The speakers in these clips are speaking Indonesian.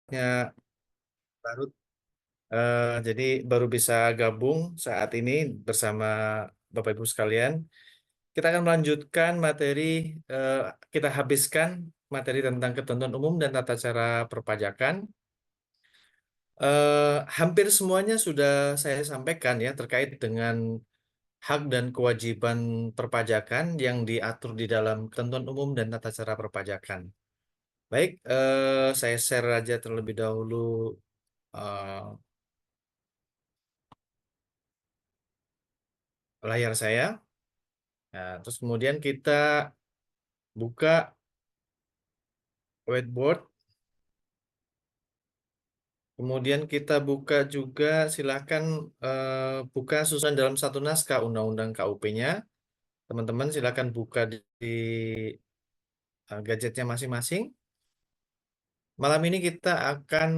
Ya, baru jadi baru bisa gabung saat ini bersama Bapak Ibu sekalian. Kita akan melanjutkan materi eh, kita habiskan materi tentang ketentuan umum dan tata cara perpajakan. Hampir semuanya sudah saya sampaikan ya terkait dengan hak dan kewajiban perpajakan yang diatur di dalam ketentuan umum dan tata cara perpajakan. Baik, saya share aja terlebih dahulu eh, layar saya. Nah, terus kemudian kita buka whiteboard, kemudian kita buka juga silahkan buka susunan dalam satu naskah Undang-Undang KUP-nya. Teman-teman silahkan buka di gadgetnya masing-masing. Malam ini kita akan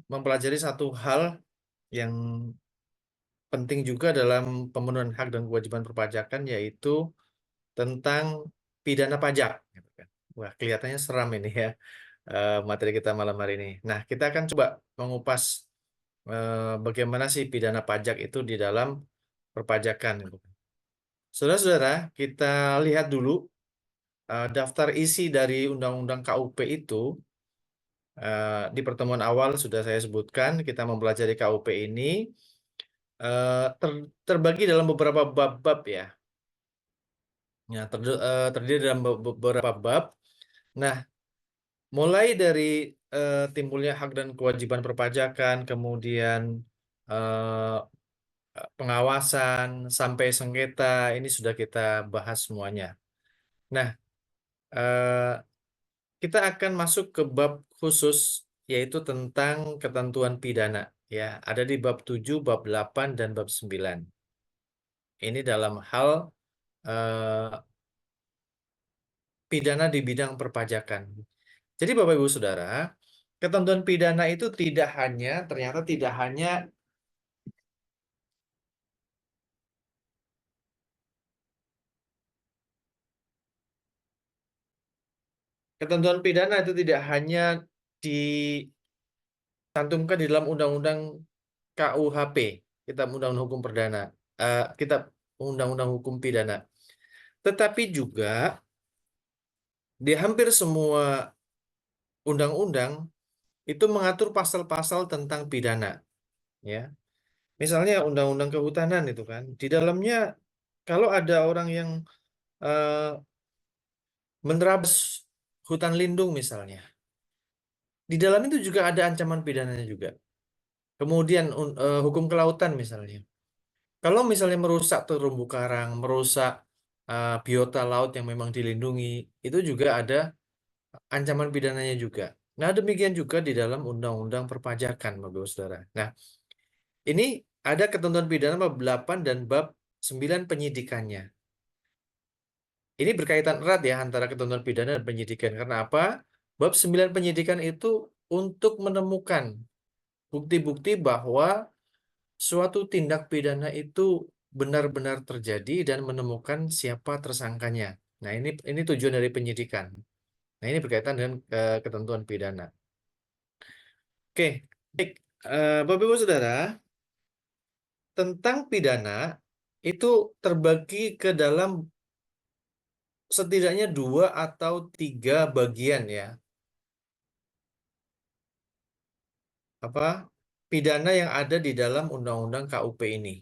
mempelajari satu hal yang penting juga dalam pemenuhan hak dan kewajiban perpajakan, yaitu tentang pidana pajak. Gitu kan. Wah, kelihatannya seram ini ya materi kita malam hari ini. Nah, kita akan coba mengupas bagaimana sih pidana pajak itu di dalam perpajakan. Gitu. Saudara-saudara, kita lihat dulu daftar isi dari Undang-Undang KUP itu. Di pertemuan awal sudah saya sebutkan, kita mempelajari KUP ini terbagi dalam beberapa bab-bab ya. Ya, terdiri dalam beberapa bab. Nah, mulai dari timbulnya hak dan kewajiban perpajakan, kemudian eh, pengawasan sampai sengketa, ini sudah kita bahas semuanya. Nah, eh, kita akan masuk ke bab khusus yaitu tentang ketentuan pidana. Ya, ada di bab 7, bab 8 dan bab 9. Ini dalam hal eh, pidana di bidang perpajakan. Jadi Bapak Ibu Saudara, ketentuan pidana itu ternyata tidak hanya ketentuan pidana itu tidak hanya dicantumkan di dalam Undang-Undang KUHP, Kitab Undang-Undang Hukum Perdana, Kitab Undang-Undang Hukum Pidana, tetapi juga di hampir semua undang-undang itu mengatur pasal-pasal tentang pidana, ya. Misalnya Undang-Undang Kehutanan itu kan, di dalamnya kalau ada orang yang eh, menerabas hutan lindung misalnya, di dalam itu juga ada ancaman pidananya juga. Kemudian hukum kelautan misalnya. Kalau misalnya merusak terumbu karang, merusak biota laut yang memang dilindungi, itu juga ada ancaman pidananya juga. Nah, demikian juga di dalam Undang-Undang Perpajakan, Bapak Ibu Saudara. Nah, ini ada ketentuan pidana bab 8 dan bab 9 penyidikannya. Ini berkaitan erat ya antara ketentuan pidana dan penyidikan. Karena apa? Bab 9 penyidikan itu untuk menemukan bukti-bukti bahwa suatu tindak pidana itu benar-benar terjadi dan menemukan siapa tersangkanya. Nah, ini tujuan dari penyidikan. Nah, ini berkaitan dengan ketentuan pidana. Oke, baik. Bapak Ibu Saudara, tentang pidana itu terbagi ke dalam setidaknya 2 atau 3 bagian ya. Apa? Pidana yang ada di dalam Undang-Undang KUP ini.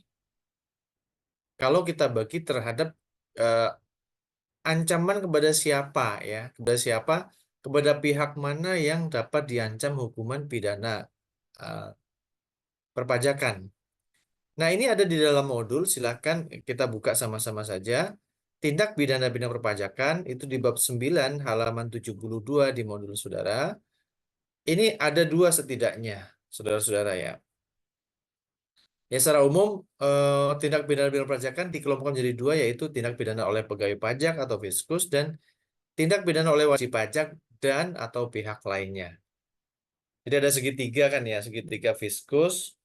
Kalau kita bagi terhadap eh, ancaman kepada siapa ya, kepada siapa, kepada pihak mana yang dapat diancam hukuman pidana eh, perpajakan. Nah, ini ada di dalam modul, silakan kita buka sama-sama saja. Tindak pidana bidang perpajakan itu di bab 9 halaman 72 di modul saudara. Ini ada 2 setidaknya, saudara-saudara ya. Ya, secara umum tindak pidana bidang perpajakan dikelompokkan menjadi 2, yaitu tindak pidana oleh pegawai pajak atau fiskus dan tindak pidana oleh wajib pajak dan atau pihak lainnya. Jadi ada segitiga kan ya, segitiga fiskus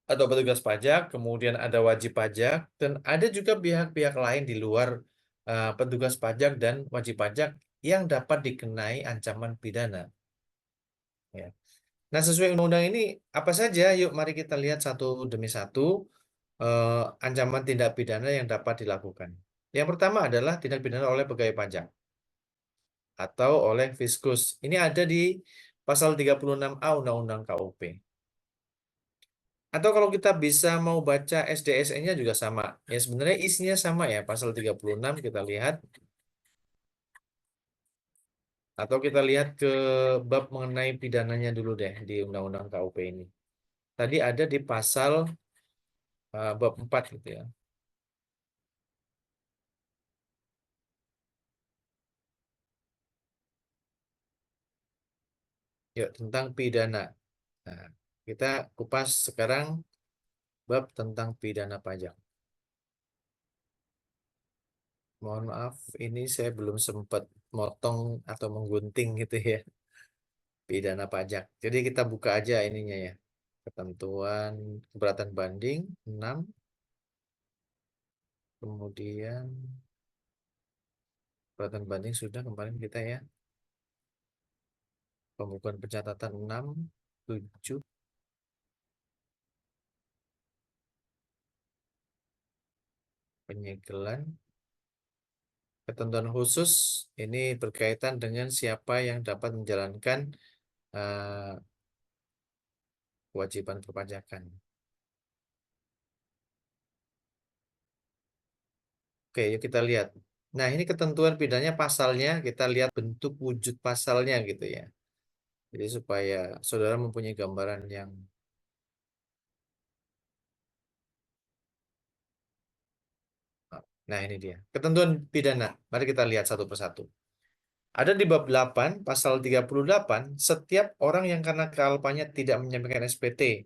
atau petugas pajak, kemudian ada wajib pajak, dan ada juga pihak-pihak lain di luar petugas pajak dan wajib pajak yang dapat dikenai ancaman pidana. Ya. Nah, sesuai undang-undang ini apa saja? Yuk, mari kita lihat satu demi satu eh, ancaman tindak pidana yang dapat dilakukan. Yang pertama adalah tindak pidana oleh pegawai pajak atau oleh fiskus. Ini ada di pasal 36A Undang-Undang KUP. Atau kalau kita bisa mau baca SDSN-nya juga sama. Ya sebenarnya isinya sama ya, pasal 36 kita lihat. Atau kita lihat ke bab mengenai pidananya dulu deh di Undang-Undang KUP ini. Tadi ada di pasal bab 4 gitu ya. Yuk, tentang pidana. Nah, kita kupas sekarang bab tentang pidana pajak. Mohon maaf, ini saya belum sempat motong atau menggunting gitu ya, pidana pajak. Jadi kita buka aja ininya ya. Ketentuan keberatan banding 6, kemudian keberatan banding sudah kemarin kita ya. Pembukuan pencatatan 6, 7, penyegelan. Ketentuan khusus ini berkaitan dengan siapa yang dapat menjalankan eh, kewajiban perpajakan. Oke, yuk kita lihat. Nah, ini ketentuan pidananya pasalnya, kita lihat bentuk wujud pasalnya gitu ya. Jadi supaya saudara mempunyai gambaran yang... Nah, ini dia. Ketentuan pidana. Mari kita lihat satu persatu. Ada di bab 8, pasal 38, setiap orang yang karena kealpannya tidak menyampaikan SPT,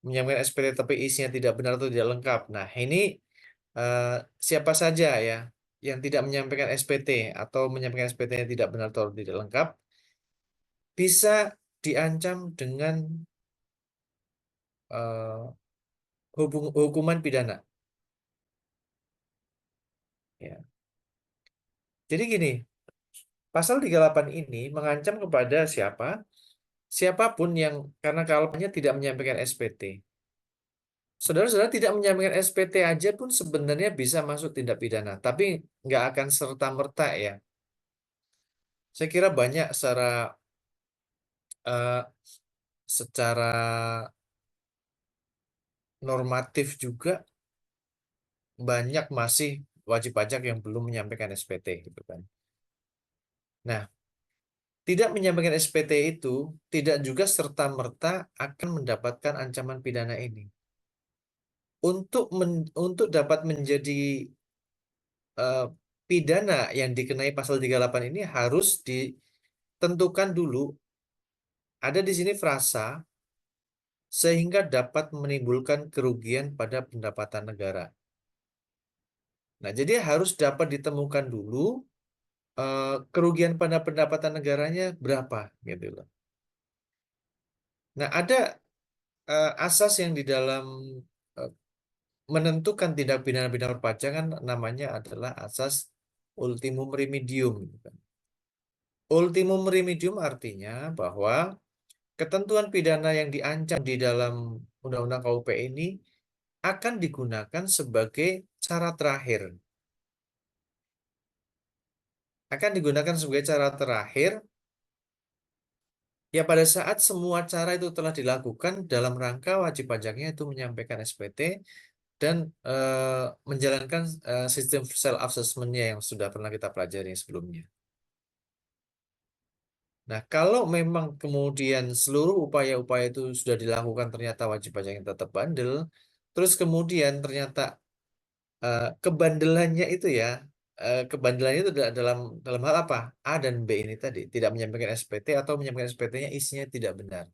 menyampaikan SPT tapi isinya tidak benar atau tidak lengkap. Nah, ini eh, siapa saja ya yang tidak menyampaikan SPT atau menyampaikan SPT yang tidak benar atau tidak lengkap, bisa diancam dengan eh, hukuman pidana. Ya. Jadi gini, pasal 38 ini mengancam kepada siapa? Siapapun yang karena kealpannya tidak menyampaikan SPT. Saudara-saudara tidak menyampaikan SPT aja pun sebenarnya bisa masuk tindak pidana, tapi nggak akan serta-merta ya. Saya kira banyak eh, secara normatif juga banyak masih wajib pajak yang belum menyampaikan SPT gitu kan. Nah, tidak menyampaikan SPT itu tidak juga serta-merta akan mendapatkan ancaman pidana ini. Untuk dapat menjadi eh, pidana yang dikenai pasal 38 ini harus ditentukan dulu ada di sini frasa sehingga dapat menimbulkan kerugian pada pendapatan negara. Nah, jadi harus dapat ditemukan dulu kerugian pada pendapatan negaranya berapa gitu loh. Nah, ada asas yang di dalam eh, menentukan tindak pidana perpajakan namanya adalah asas ultimum remedium gitu kan. Ultimum remedium artinya bahwa ketentuan pidana yang diancam di dalam Undang-Undang KUP ini akan digunakan sebagai cara terakhir. Akan digunakan sebagai cara terakhir ya pada saat semua cara itu telah dilakukan dalam rangka wajib pajaknya itu menyampaikan SPT dan menjalankan sistem self assessment-nya yang sudah pernah kita pelajari sebelumnya. Nah, kalau memang kemudian seluruh upaya-upaya itu sudah dilakukan ternyata wajib pajaknya tetap bandel, terus kemudian ternyata kebandelannya itu ya, kebandelannya itu dalam dalam hal apa? A dan B ini tadi tidak menyampaikan SPT atau menyampaikan SPT-nya isinya tidak benar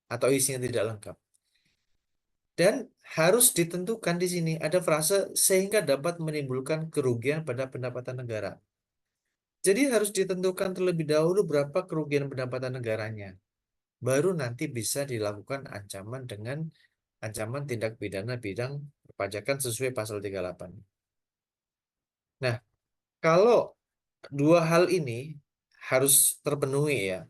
atau isinya tidak lengkap. Dan harus ditentukan di sini ada frase sehingga dapat menimbulkan kerugian pada pendapatan negara. Jadi harus ditentukan terlebih dahulu berapa kerugian pendapatan negaranya. Baru nanti bisa dilakukan ancaman dengan ancaman tindak pidana bidang perpajakan sesuai pasal 38. Nah, kalau dua hal ini harus terpenuhi ya.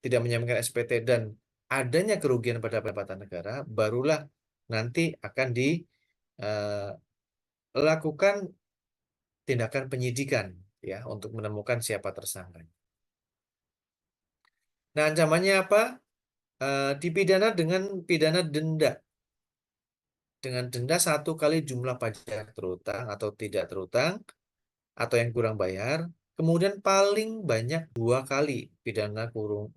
tidak menyampaikan SPT dan adanya kerugian pada pendapatan negara, barulah nanti akan dilakukan tindakan penyidikan ya untuk menemukan siapa tersangka. Nah, ancamannya apa? Dipidana dengan pidana denda dengan denda 1 kali jumlah pajak terutang atau tidak terutang atau yang kurang bayar, kemudian paling banyak 2 kali pidana kurung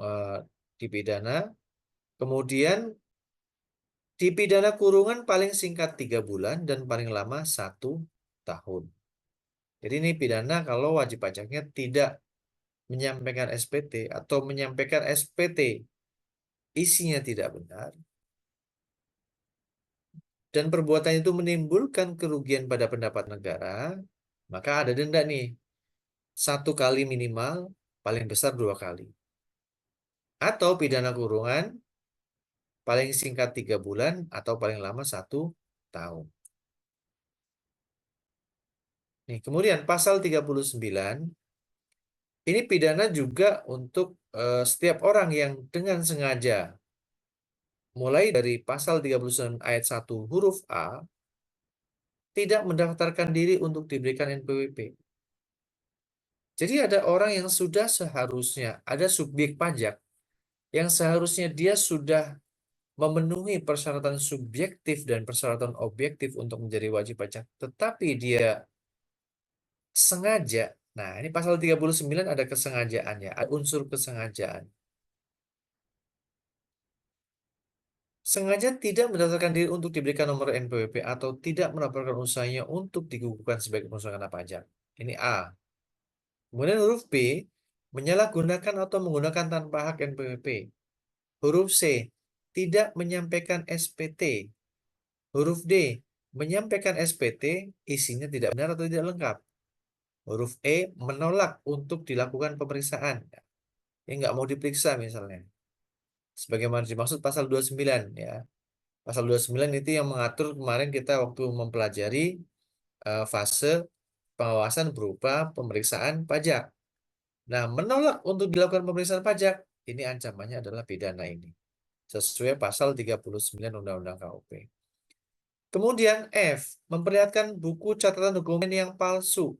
dipidana, kemudian dipidana kurungan paling singkat 3 bulan dan paling lama 1 tahun. Jadi ini pidana kalau wajib pajaknya tidak menyampaikan SPT atau menyampaikan SPT isinya tidak benar dan perbuatan itu menimbulkan kerugian pada pendapat negara, maka ada denda nih. 1 kali minimal, paling besar 2 kali. Atau pidana kurungan, paling singkat 3 bulan, atau paling lama 1 tahun. Nih, kemudian pasal 39, ini pidana juga untuk setiap orang yang dengan sengaja, mulai dari pasal 39 ayat 1 huruf A, tidak mendaftarkan diri untuk diberikan NPWP. Jadi ada orang yang sudah seharusnya, ada subjek pajak, yang seharusnya dia sudah memenuhi persyaratan subjektif dan persyaratan objektif untuk menjadi wajib pajak, tetapi dia sengaja. Nah, ini pasal 39 ada kesengajaannya, ada unsur kesengajaan. Sengaja tidak mendaftarkan diri untuk diberikan nomor NPWP atau tidak melaporkan usahanya untuk digugurkan sebagai pengusaha pajak. Ini A. Kemudian huruf B, menyalahgunakan atau menggunakan tanpa hak NPWP. Huruf C, tidak menyampaikan SPT. Huruf D, menyampaikan SPT, isinya tidak benar atau tidak lengkap. Huruf E, menolak untuk dilakukan pemeriksaan. Ini nggak mau diperiksa misalnya. Sebagaimana dimaksud pasal 29 ya. Pasal 29 itu yang mengatur kemarin kita waktu mempelajari fase pengawasan berupa pemeriksaan pajak. Nah, menolak untuk dilakukan pemeriksaan pajak, ini ancamannya adalah pidana ini. Sesuai pasal 39 Undang-Undang KUP. Kemudian F, memperlihatkan buku catatan dokumen yang palsu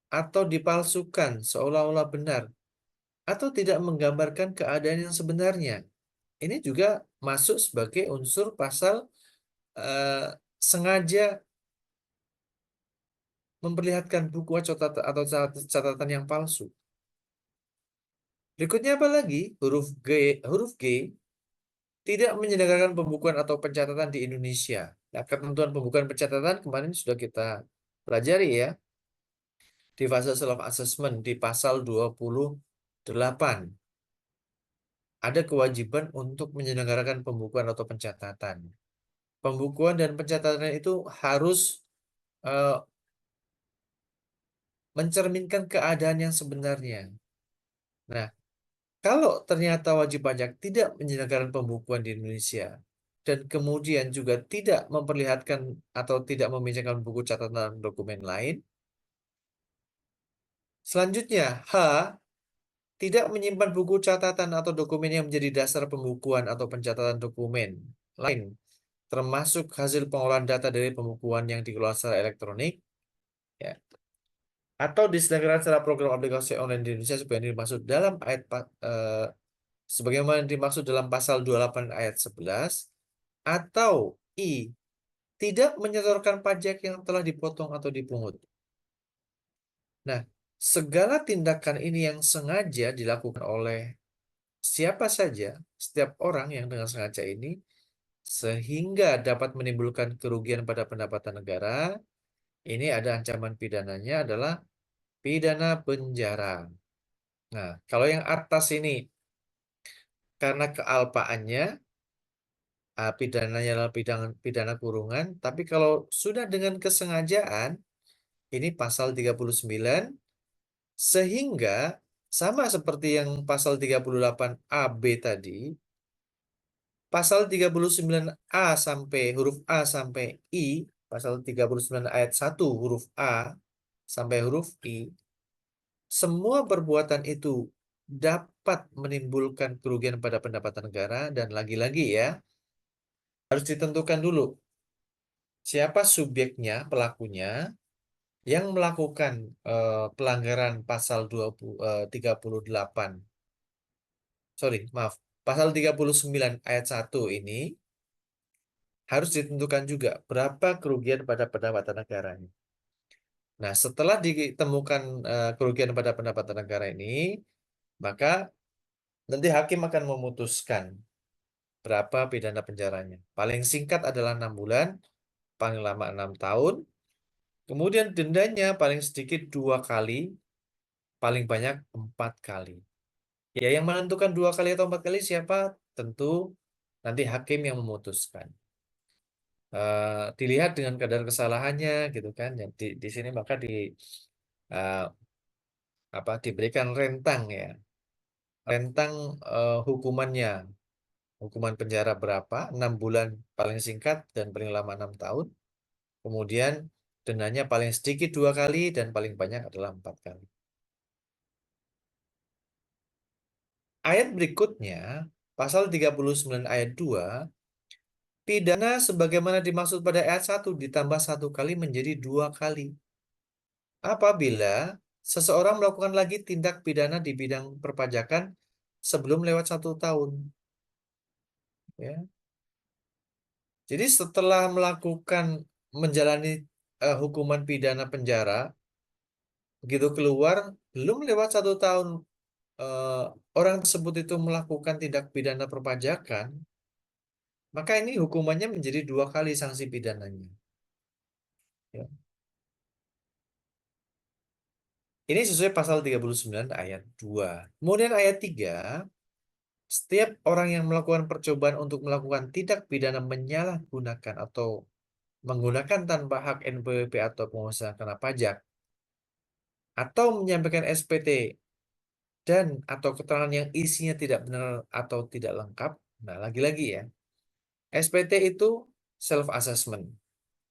atau dipalsukan seolah-olah benar atau tidak menggambarkan keadaan yang sebenarnya. Ini juga masuk sebagai unsur pasal sengaja memperlihatkan buku atau catatan yang palsu. Berikutnya apa lagi? Huruf G tidak menyelenggarakan pembukuan atau pencatatan di Indonesia. Nah, ketentuan pembukuan pencatatan kemarin sudah kita pelajari ya di fase self assessment di pasal 28. Ada kewajiban untuk menyelenggarakan pembukuan atau pencatatan. Pembukuan dan pencatatan itu harus eh, mencerminkan keadaan yang sebenarnya. Nah, kalau ternyata wajib pajak tidak menyelenggarakan pembukuan di Indonesia dan kemudian juga tidak memperlihatkan atau tidak meminjamkan buku catatan dokumen lain, selanjutnya H, tidak menyimpan buku catatan atau dokumen yang menjadi dasar pembukuan atau pencatatan dokumen lain, termasuk hasil pengolahan data dari pembukuan yang dikelola secara elektronik, ya, atau diselenggarakan secara program aplikasi online di Indonesia sebagaimana dimaksud dalam pasal 28 ayat 11, atau I, tidak menyetorkan pajak yang telah dipotong atau dipungut. Nah, segala tindakan ini yang sengaja dilakukan oleh siapa saja, setiap orang yang dengan sengaja ini, sehingga dapat menimbulkan kerugian pada pendapatan negara, ini ada ancaman pidananya adalah pidana penjara. Nah, kalau yang atas ini karena kealpaannya, pidananya adalah pidana kurungan, tapi kalau sudah dengan kesengajaan, ini pasal 39, sehingga sama seperti yang pasal 38 AB tadi, pasal 39A sampai huruf A sampai I, pasal 39 ayat 1 huruf A sampai huruf I, semua perbuatan itu dapat menimbulkan kerugian pada pendapatan negara, dan lagi-lagi ya, harus ditentukan dulu siapa subjeknya, pelakunya, yang melakukan pelanggaran pasal 38, sorry, maaf, pasal 39 ayat 1 ini harus ditentukan juga berapa kerugian pada pendapatan negaranya. Nah, setelah ditemukan kerugian pada pendapatan negara ini, maka nanti hakim akan memutuskan berapa pidana penjaranya. Paling singkat adalah 6 bulan, paling lama 6 tahun. Kemudian dendanya paling sedikit 2 kali, paling banyak 4 kali. Ya, yang menentukan 2 kali atau 4 kali siapa? Tentu nanti hakim yang memutuskan. Dilihat dengan kadar kesalahannya, gitu kan. Ya, di sini maka eh, diberikan rentang ya, rentang hukumannya. Hukuman penjara berapa? 6 bulan paling singkat dan paling lama 6 tahun. Kemudian dendanya paling sedikit 2 kali dan paling banyak adalah 4 kali. Ayat berikutnya, pasal 39 ayat 2, pidana sebagaimana dimaksud pada ayat 1 ditambah 1 kali menjadi 2 kali. Apabila seseorang melakukan lagi tindak pidana di bidang perpajakan sebelum lewat 1 tahun. Ya. Jadi setelah menjalani hukuman pidana penjara, begitu keluar, belum lewat 1 tahun, eh, orang tersebut itu melakukan tindak pidana perpajakan, maka ini hukumannya menjadi 2 kali sanksi pidananya. Ya. Ini sesuai pasal 39 ayat 2. Kemudian ayat 3, setiap orang yang melakukan percobaan untuk melakukan tindak pidana menyalahgunakan atau menggunakan tanpa hak NPWP atau pengusaha kena pajak, atau menyampaikan SPT dan atau keterangan yang isinya tidak benar atau tidak lengkap. Nah, lagi-lagi ya, SPT itu self assessment.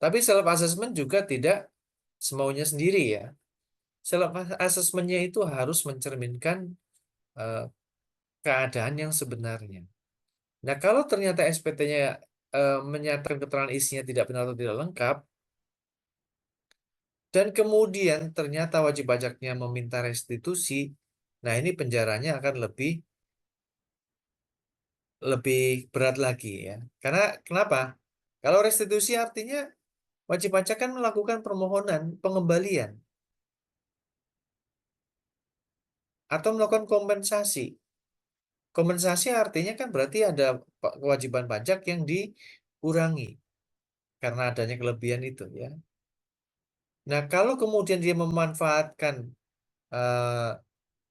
Tapi self assessment juga tidak semaunya sendiri ya. Self assessmentnya itu harus mencerminkan eh, keadaan yang sebenarnya. Nah, kalau ternyata SPT-nya menyatakan keterangan isinya tidak benar atau tidak lengkap, dan kemudian ternyata wajib pajaknya meminta restitusi, nah ini penjaranya akan lebih lebih berat lagi ya. Karena kenapa? Kalau restitusi artinya wajib pajak kan melakukan permohonan pengembalian atau melakukan kompensasi. Kompensasi artinya kan berarti ada kewajiban pajak yang dikurangi karena adanya kelebihan itu ya. Nah, kalau kemudian dia memanfaatkan eh,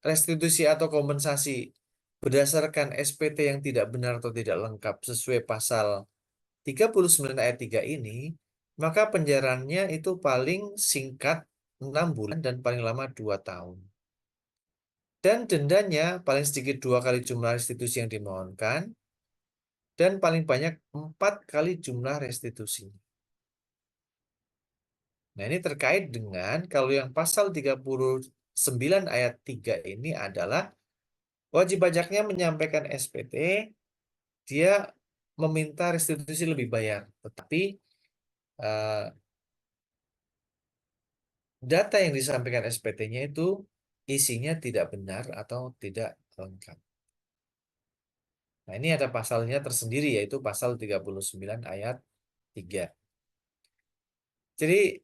restitusi atau kompensasi berdasarkan SPT yang tidak benar atau tidak lengkap sesuai pasal 39 ayat 3 ini, maka penjaranya itu paling singkat 6 bulan dan paling lama 2 tahun. Dan dendanya paling sedikit 2 kali jumlah restitusi yang dimohonkan dan paling banyak 4 kali jumlah restitusi. Nah, ini terkait dengan kalau yang pasal 39 ayat 3 ini adalah wajib pajaknya menyampaikan SPT, dia meminta restitusi lebih bayar. Tetapi eh, data yang disampaikan SPT-nya itu isinya tidak benar atau tidak lengkap. Nah, ini ada pasalnya tersendiri yaitu pasal 39 ayat 3. Jadi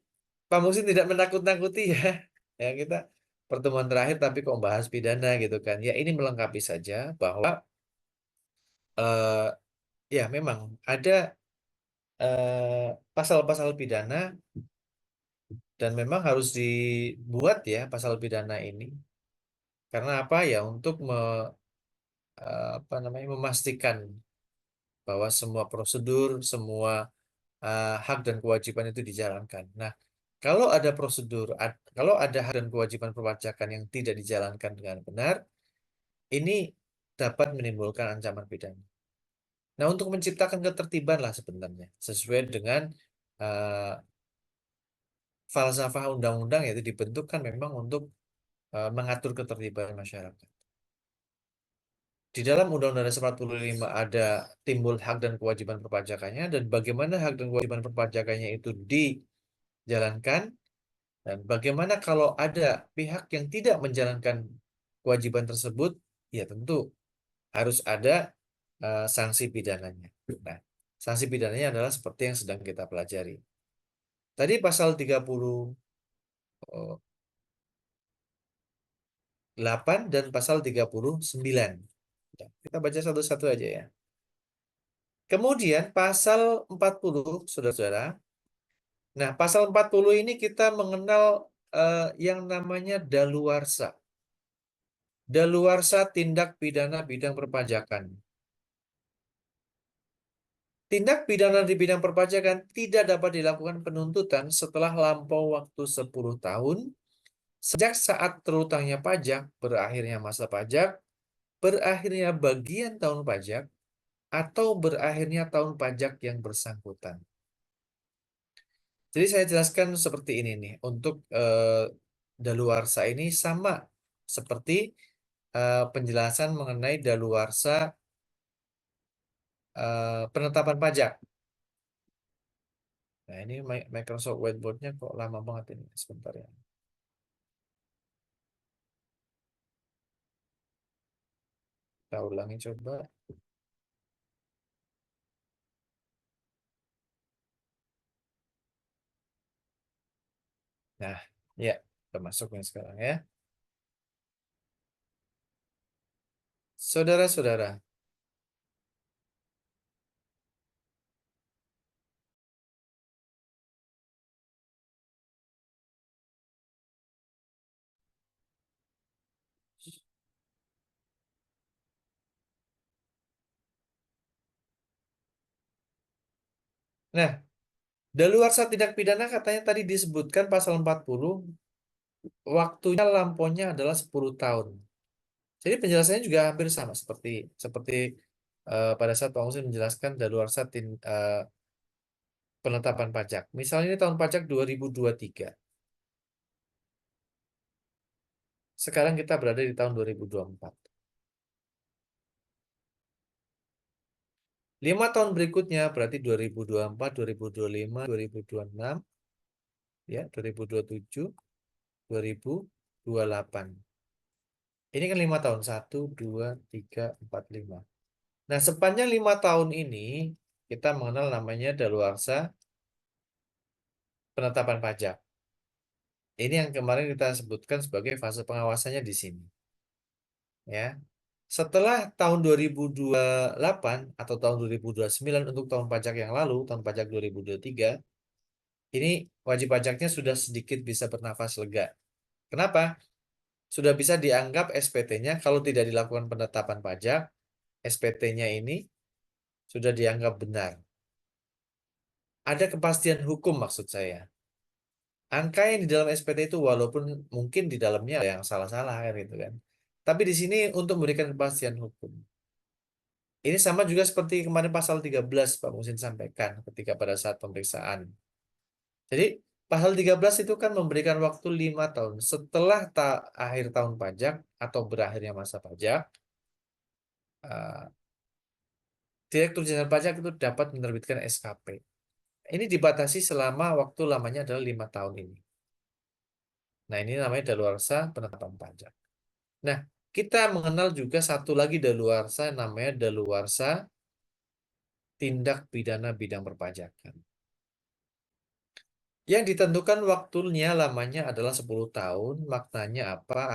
Pak Musin tidak menakut-nakuti ya. Ya, kita pertemuan terakhir tapi kok bahas pidana gitu kan. Ya, ini melengkapi saja bahwa eh, ya memang ada pasal-pasal pidana, dan memang harus dibuat ya pasal pidana ini. Karena apa ya? Untuk memastikan bahwa semua prosedur, semua hak dan kewajiban itu dijalankan. Nah, kalau ada prosedur, kalau ada hak dan kewajiban perpajakan yang tidak dijalankan dengan benar, ini dapat menimbulkan ancaman pidana. Nah, untuk menciptakan ketertiban lah sebenarnya, sesuai dengan eh, falsafah undang-undang, yaitu dibentukkan memang untuk mengatur ketertiban masyarakat. Di dalam Undang-Undang Dasar 45 ada timbul hak dan kewajiban perpajakannya, dan bagaimana hak dan kewajiban perpajakannya itu dijalankan, dan bagaimana kalau ada pihak yang tidak menjalankan kewajiban tersebut, ya tentu harus ada sanksi pidananya. Nah, sanksi pidananya adalah seperti yang sedang kita pelajari. Tadi pasal 38 dan pasal 39. Nah, kita baca satu-satu aja ya. Kemudian pasal 40, saudara-saudara. Nah, pasal 40 ini kita mengenal yang namanya daluarsa. Daluarsa tindak pidana bidang perpajakan. Tindak pidana di bidang perpajakan tidak dapat dilakukan penuntutan setelah lampau waktu 10 tahun sejak saat terutangnya pajak, berakhirnya masa pajak, berakhirnya bagian tahun pajak, atau berakhirnya tahun pajak yang bersangkutan. Jadi saya jelaskan seperti ini nih. Untuk daluarsa ini sama seperti penjelasan mengenai daluarsa penetapan pajak. Nah, ini Microsoft Whiteboard-nya kok lama banget ini. Sebentar ya. Kita ulangi coba. Nah, ya, kita masuk nih sekarang ya. Saudara-saudara. Nah, daluarsa tindak pidana katanya tadi disebutkan pasal 40, waktunya lampaunya adalah 10 tahun. Jadi penjelasannya juga hampir sama seperti seperti pada saat Pak Musin menjelaskan daluarsa penetapan pajak. Misalnya ini tahun pajak 2023. Sekarang kita berada di tahun 2024. 5 tahun berikutnya berarti 2024, 2025, 2026, ya, 2027, 2028. Ini kan 5 tahun. 1, 2, 3, 4, 5. Nah, sepanjang 5 tahun ini kita mengenal namanya daluarsa penetapan pajak. Ini yang kemarin kita sebutkan sebagai fase pengawasannya di sini. Ya. Setelah tahun 2028 atau tahun 2029 untuk tahun pajak yang lalu, tahun pajak 2023, ini wajib pajaknya sudah sedikit bisa bernafas lega. Kenapa? Sudah bisa dianggap SPT-nya kalau tidak dilakukan penetapan pajak, SPT-nya ini sudah dianggap benar. Ada kepastian hukum maksud saya. Angka yang di dalam SPT itu walaupun mungkin di dalamnya ada yang salah-salah kan gitu kan. Tapi di sini untuk memberikan kepastian hukum. Ini sama juga seperti kemarin pasal 13 Pak Musin sampaikan ketika pada saat pemeriksaan. Jadi pasal 13 itu kan memberikan waktu 5 tahun setelah akhir tahun pajak atau berakhirnya masa pajak, eh, Direktur Jenderal Pajak itu dapat menerbitkan SKP. Ini dibatasi selama waktu lamanya adalah 5 tahun ini. Nah, ini namanya daluarsa penetapan pajak. Nah, kita mengenal juga satu lagi daluarsa namanya daluarsa tindak pidana bidang perpajakan. Yang ditentukan waktunya lamanya adalah 10 tahun. Maknanya apa?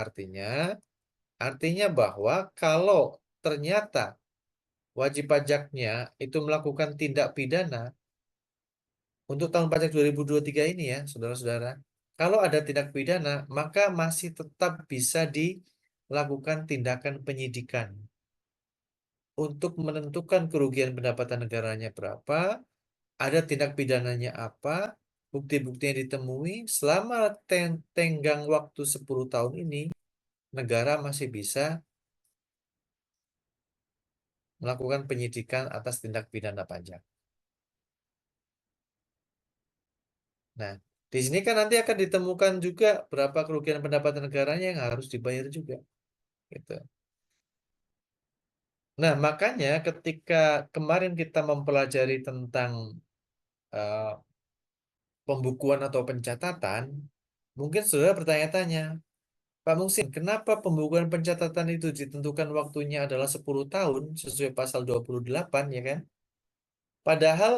Artinya bahwa kalau ternyata wajib pajaknya itu melakukan tindak pidana untuk tahun pajak 2023 ini ya, saudara-saudara. Kalau ada tindak pidana, maka masih tetap bisa dilakukan tindakan penyidikan untuk menentukan kerugian pendapatan negaranya berapa, ada tindak pidananya apa, bukti-bukti yang ditemui, selama tenggang waktu 10 tahun ini, negara masih bisa melakukan penyidikan atas tindak pidana pajak. Nah, di sini kan nanti akan ditemukan juga berapa kerugian pendapatan negaranya yang harus dibayar juga. Gitu. Nah, makanya ketika kemarin kita mempelajari tentang eh, pembukuan atau pencatatan, mungkin saudara bertanya-tanya, Pak Muhsin, kenapa pembukuan pencatatan itu ditentukan waktunya adalah 10 tahun sesuai pasal 28, ya kan? Padahal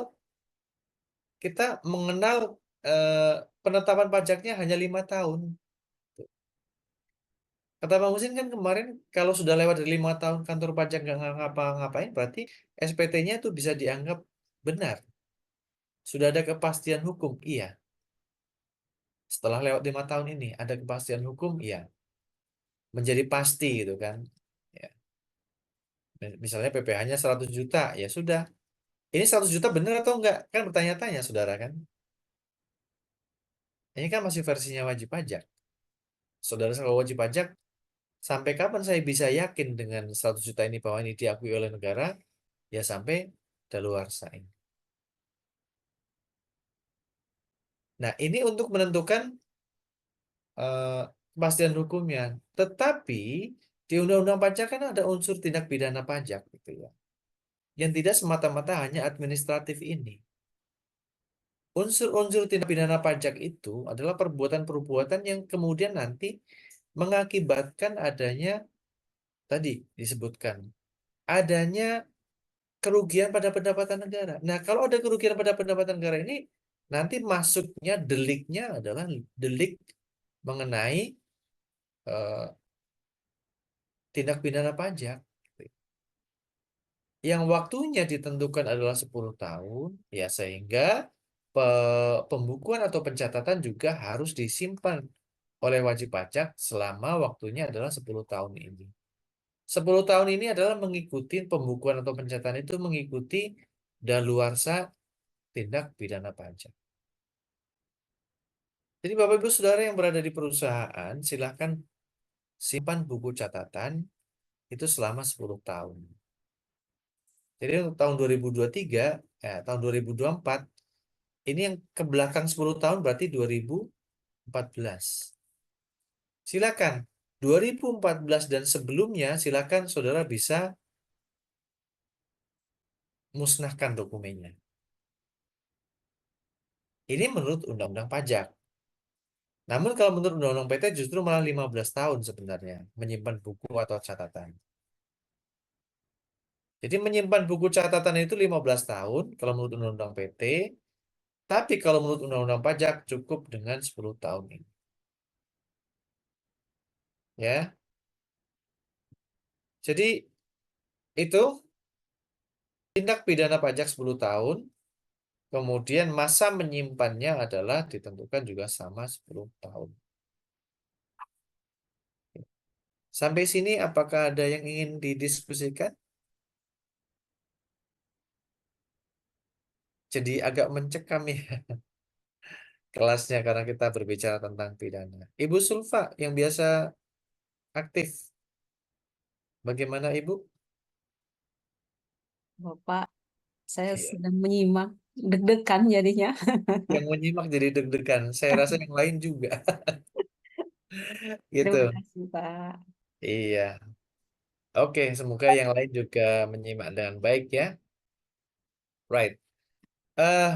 kita mengenal eh, penetapan pajaknya hanya 5 tahun. Kata Pak Muhsin kan kemarin kalau sudah lewat dari 5 tahun kantor pajak nggak ngapa-ngapain, berarti SPT-nya itu bisa dianggap benar. Sudah ada kepastian hukum, iya. Setelah lewat 5 tahun ini ada kepastian hukum, iya. Menjadi pasti gitu kan. Ya. Misalnya PPh-nya 100 juta, ya sudah. Ini 100 juta benar atau enggak? Kan bertanya-tanya saudara kan. Ini kan masih versinya wajib pajak. Saudara kalau wajib pajak, sampai kapan saya bisa yakin dengan 100 juta ini bahwa ini diakui oleh negara? Ya sampai daluarsa ini. Nah, ini untuk menentukan eh, kepastian hukumnya. Tetapi di Undang-Undang Pajak kan ada unsur tindak pidana pajak gitu ya. Yang tidak semata-mata hanya administratif ini. Unsur-unsur tindak pidana pajak itu adalah perbuatan-perbuatan yang kemudian nanti mengakibatkan adanya tadi disebutkan adanya kerugian pada pendapatan negara. Nah, kalau ada kerugian pada pendapatan negara ini nanti masuknya deliknya adalah delik mengenai eh, tindak pidana pajak yang waktunya ditentukan adalah 10 tahun, ya sehingga pembukuan atau pencatatan juga harus disimpan oleh wajib pajak selama waktunya adalah 10 tahun ini. 10 tahun ini adalah mengikuti pembukuan atau pencatatan itu mengikuti daluarsa tindak pidana pajak. Jadi Bapak Ibu Saudara yang berada di perusahaan, silahkan simpan buku catatan itu selama 10 tahun. Jadi untuk tahun 2023, tahun 2024, ini yang ke belakang 10 tahun berarti 2014. Silakan. 2014 dan sebelumnya silakan saudara bisa musnahkan dokumennya. Ini menurut Undang-Undang Pajak. Namun kalau menurut Undang-Undang PT justru malah 15 tahun sebenarnya menyimpan buku atau catatan. Jadi menyimpan buku catatan itu 15 tahun kalau menurut Undang-Undang PT, tapi kalau menurut Undang-Undang Pajak cukup dengan 10 tahun ini. Ya. Jadi itu tindak pidana pajak 10 tahun, kemudian masa menyimpannya adalah ditentukan juga sama 10 tahun. Sampai sini apakah ada yang ingin didiskusikan? Jadi agak mencekam ya kelasnya karena kita berbicara tentang pidana. Ibu Sulfa yang biasa aktif, bagaimana Ibu? Bapak, saya Iya. sedang menyimak, deg-degan jadinya. Yang menyimak jadi deg-degan. Saya rasa yang lain juga. Terima Gitu. kasih, Pak. Iya. Oke, semoga yang lain juga menyimak dengan baik ya. Right.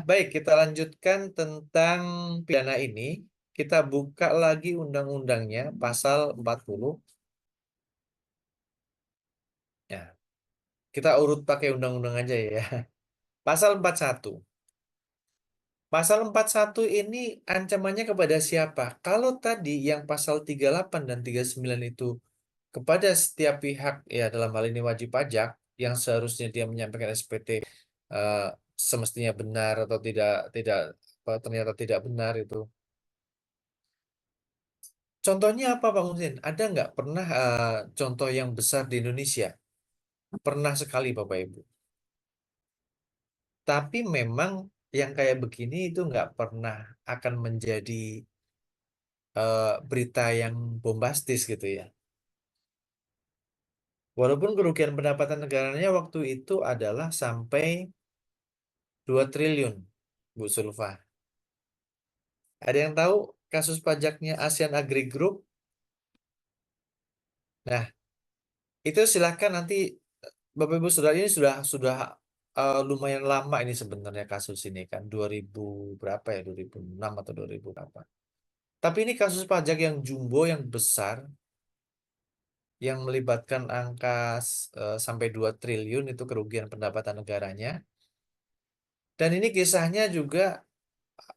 Baik, kita lanjutkan tentang pidana ini. Kita buka lagi undang-undangnya, pasal 40. Ya, kita urut pakai undang-undang aja ya. Pasal 41. Pasal 41 ini ancamannya kepada siapa? Kalau tadi yang pasal 38 dan 39 itu kepada setiap pihak, ya dalam hal ini wajib pajak, yang seharusnya dia menyampaikan SPT eh, semestinya benar atau tidak ternyata tidak benar itu. Contohnya apa Pak Muhsin? Ada nggak pernah contoh yang besar di Indonesia? Pernah sekali Bapak Ibu. Tapi memang yang kayak begini itu nggak pernah akan menjadi berita yang bombastis gitu ya. Walaupun kerugian pendapatan negaranya waktu itu adalah sampai 2 triliun, Bu Sulfa. Ada yang tahu kasus pajaknya ASEAN Agri Group? Nah, itu silahkan nanti Bapak Ibu Saudara, ini sudah lumayan lama ini sebenarnya kasus ini kan 2000 berapa ya, 2006 atau 2000 berapa. Tapi ini kasus pajak yang jumbo, yang besar, yang melibatkan angka sampai 2 triliun itu kerugian pendapatan negaranya. Dan ini kisahnya juga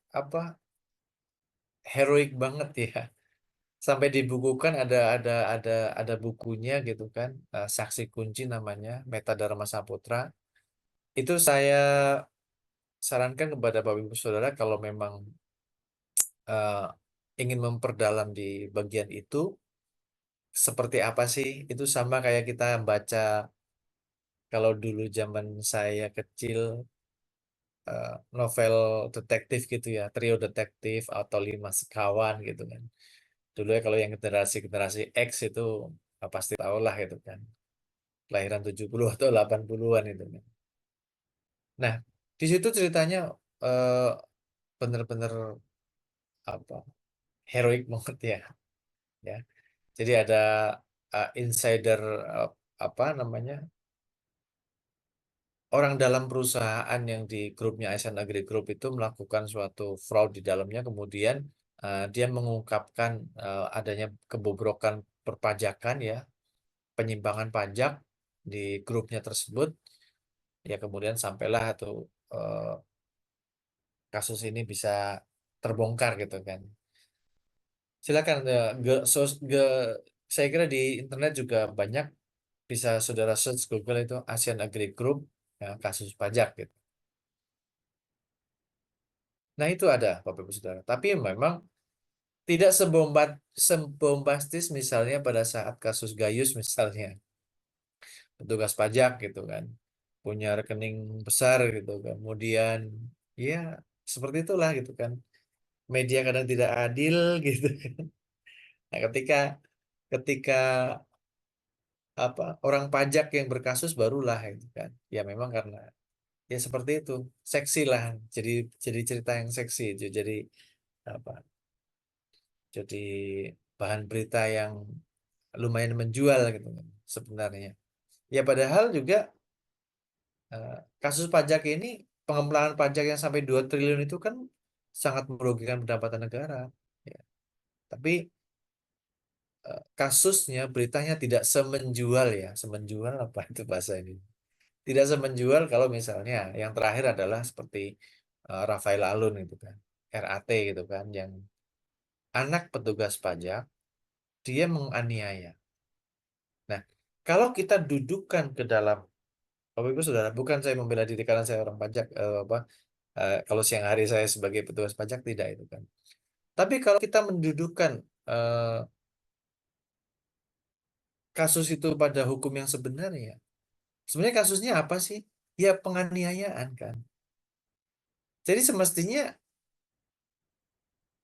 apa, heroik banget ya. Sampai dibukukan, ada bukunya gitu kan, Saksi Kunci namanya, Meta Dharma Saputra. Itu saya sarankan kepada Bapak Ibu Saudara, kalau memang eh, ingin memperdalam di bagian itu, seperti apa sih? Itu sama kayak kita baca, kalau dulu zaman saya kecil, novel detektif gitu ya, Trio Detektif atau Lima Sekawan gitu kan. Dulu ya, kalau yang generasi-generasi X itu pasti tahu lah gitu kan. Kelahiran 70 atau 80-an itu kan. Nah, di situ ceritanya eh, bener-bener apa, heroik banget ya, ya. Jadi ada insider, eh, apa namanya, orang dalam perusahaan yang di grupnya Asian Agri Group itu melakukan suatu fraud di dalamnya, kemudian dia mengungkapkan adanya kebobrokan perpajakan ya, penyimpangan pajak di grupnya tersebut, ya kemudian sampailah tuh eh, kasus ini bisa terbongkar gitu kan. Silakan saya kira di internet juga banyak, bisa saudara search Google itu Asian Agri Group, ya, kasus pajak gitu. Nah, itu ada Bapak Ibu Saudara. Tapi memang tidak sebombastis misalnya pada saat kasus Gayus misalnya, petugas pajak gitu kan. Punya rekening besar gitu kan. Kemudian ya seperti itulah gitu kan. Media kadang tidak adil gitu kan. Nah, ketika ketika apa, orang pajak yang berkasus barulah itu kan. Ya memang karena ya seperti itu. Seksi lah. Jadi cerita yang seksi itu. Apa? Jadi bahan berita yang lumayan menjual gitu kan sebenarnya. Ya padahal juga eh, kasus pajak ini, pengembangan pajak yang sampai 2 triliun itu kan sangat merugikan pendapatan negara. Ya. Tapi kasusnya, beritanya tidak semenjual ya. Semenjual apa itu bahasa ini? Tidak semenjual kalau misalnya yang terakhir adalah seperti Rafael Alun itu kan. RAT gitu kan, yang anak petugas pajak, dia menganiaya. Nah, kalau kita dudukan ke dalam, Bapak Ibu Saudara, bukan saya membela diri karena saya orang pajak, kalau siang hari saya sebagai petugas pajak tidak itu kan. Tapi kalau kita mendudukan eh, kasus itu pada hukum yang sebenarnya, sebenarnya kasusnya apa sih? Ya penganiayaan kan. Jadi semestinya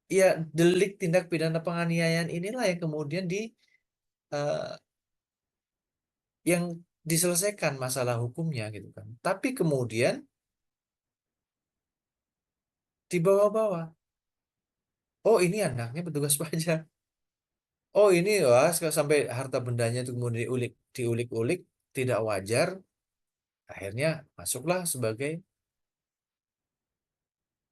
ya delik tindak pidana penganiayaan inilah yang kemudian eh, yang diselesaikan masalah hukumnya gitu kan. Tapi kemudian dibawa-bawa. Oh, ini anaknya petugas pajak. Oh, ini wah, sampai harta bendanya itu kemudian diulik-ulik tidak wajar, akhirnya masuklah sebagai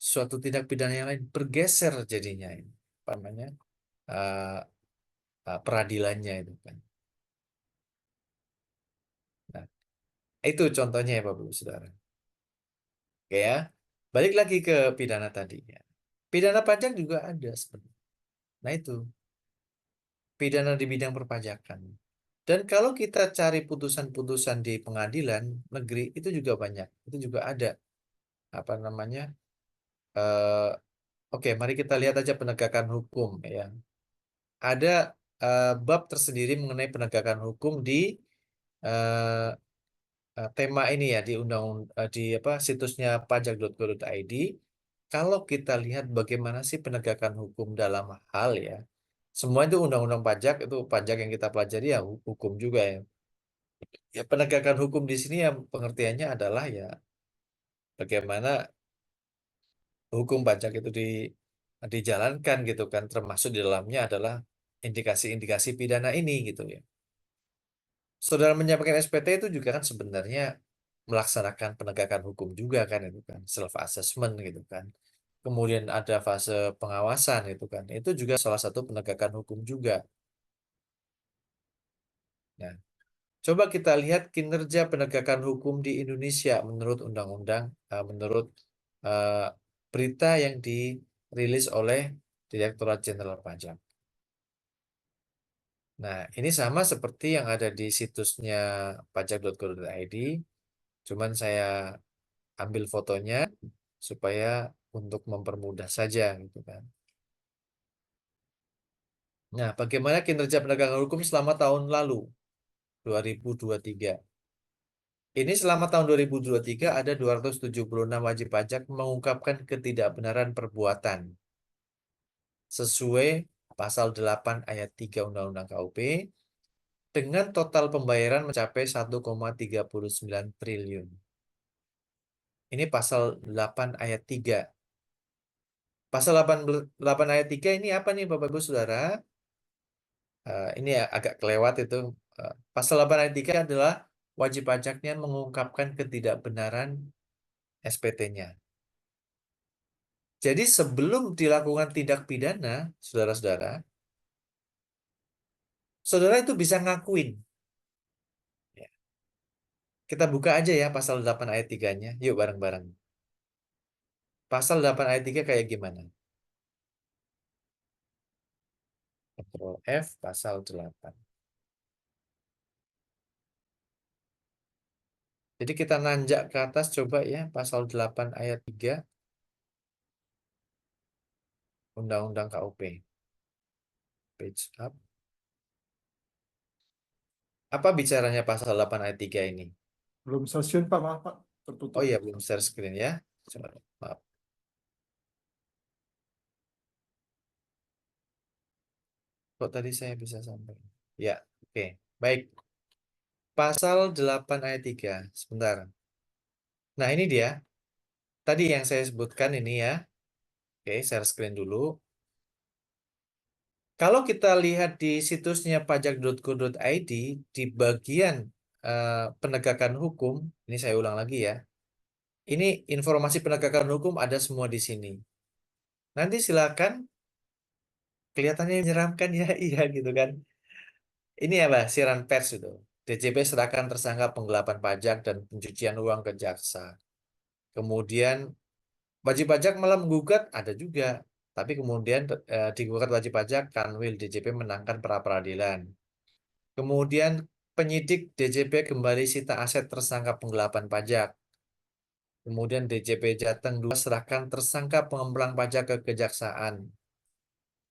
suatu tindak pidana yang lain, bergeser jadinya ini apa namanya, eh, peradilannya itu kan. Nah, itu contohnya ya Bapak Ibu Saudara. Oke ya, balik lagi ke pidana tadi ya. Pidana pajak juga ada sebenarnya. Nah, itu pidana di bidang perpajakan. Dan kalau kita cari putusan-putusan di pengadilan negeri itu juga banyak. Itu juga ada apa namanya? eh, Oke, mari kita lihat aja penegakan hukum ya. Ada bab tersendiri mengenai penegakan hukum di eh, tema ini ya, di di apa, situsnya pajak.go.id. Kalau kita lihat bagaimana sih penegakan hukum dalam hal ya, semua itu undang-undang pajak, itu pajak yang kita pelajari ya hukum juga ya. Ya penegakan hukum di sini yang pengertiannya adalah ya bagaimana hukum pajak itu dijalankan gitu kan, termasuk di dalamnya adalah indikasi-indikasi pidana ini gitu ya. Saudara menyampaikan SPT itu juga kan sebenarnya melaksanakan penegakan hukum juga kan itu kan, self assessment gitu kan. Kemudian ada fase pengawasan itu kan. Itu juga salah satu penegakan hukum juga. Nah, coba kita lihat kinerja penegakan hukum di Indonesia menurut undang-undang, menurut eh, berita yang dirilis oleh Direktorat Jenderal Pajak. Nah, ini sama seperti yang ada di situsnya pajak.go.id, cuman saya ambil fotonya supaya untuk mempermudah saja gitu kan. Nah, bagaimana kinerja penegakan hukum selama tahun lalu, 2023? Ini selama tahun 2023 ada 276 wajib pajak mengungkapkan ketidakbenaran perbuatan sesuai pasal 8 ayat 3 Undang-Undang KUP dengan total pembayaran mencapai 1,39 triliun. Ini pasal 8 ayat 3. Pasal 8 ayat 3 ini apa nih Bapak Ibu Saudara? Ini agak kelewat itu. Pasal 8 ayat 3 adalah wajib pajaknya mengungkapkan ketidakbenaran SPT-nya. Jadi sebelum dilakukan tindak pidana, saudara-saudara, saudara itu bisa ngakuin. Ya. Kita buka aja ya pasal 8 ayat 3-nya. Yuk bareng-bareng. Pasal 8 ayat 3 kayak gimana? Ctrl F pasal 8. Jadi kita nanjak ke atas coba ya pasal 8 ayat 3 Undang-Undang KUP. Page up. Apa bicaranya pasal 8 ayat 3 ini? Belum stasiun Pak, maaf Pak, Oh tertutup. iya, belum share screen ya. Coba, maaf. Kok tadi saya bisa sampai? Ya, oke. Baik. Pasal 8 ayat 3. Sebentar. Nah, ini dia. Tadi yang saya sebutkan ini ya. Oke, share screen dulu. Kalau kita lihat di situsnya pajak.go.id, di bagian penegakan hukum, ini saya ulang lagi ya. Ini informasi penegakan hukum ada semua di sini. Nanti silakan, kelihatannya menyeramkan ya, iya gitu kan. Ini apa? Siaran pers itu. DJP serahkan tersangka penggelapan pajak dan pencucian uang ke jaksa. Kemudian wajib pajak malah menggugat, ada juga. Tapi kemudian digugat wajib pajak, Kanwil DJP menangkan pra peradilan. Kemudian penyidik DJP kembali sita aset tersangka penggelapan pajak. Kemudian DJP Jateng 2 serahkan tersangka pengembang pajak ke kejaksaan.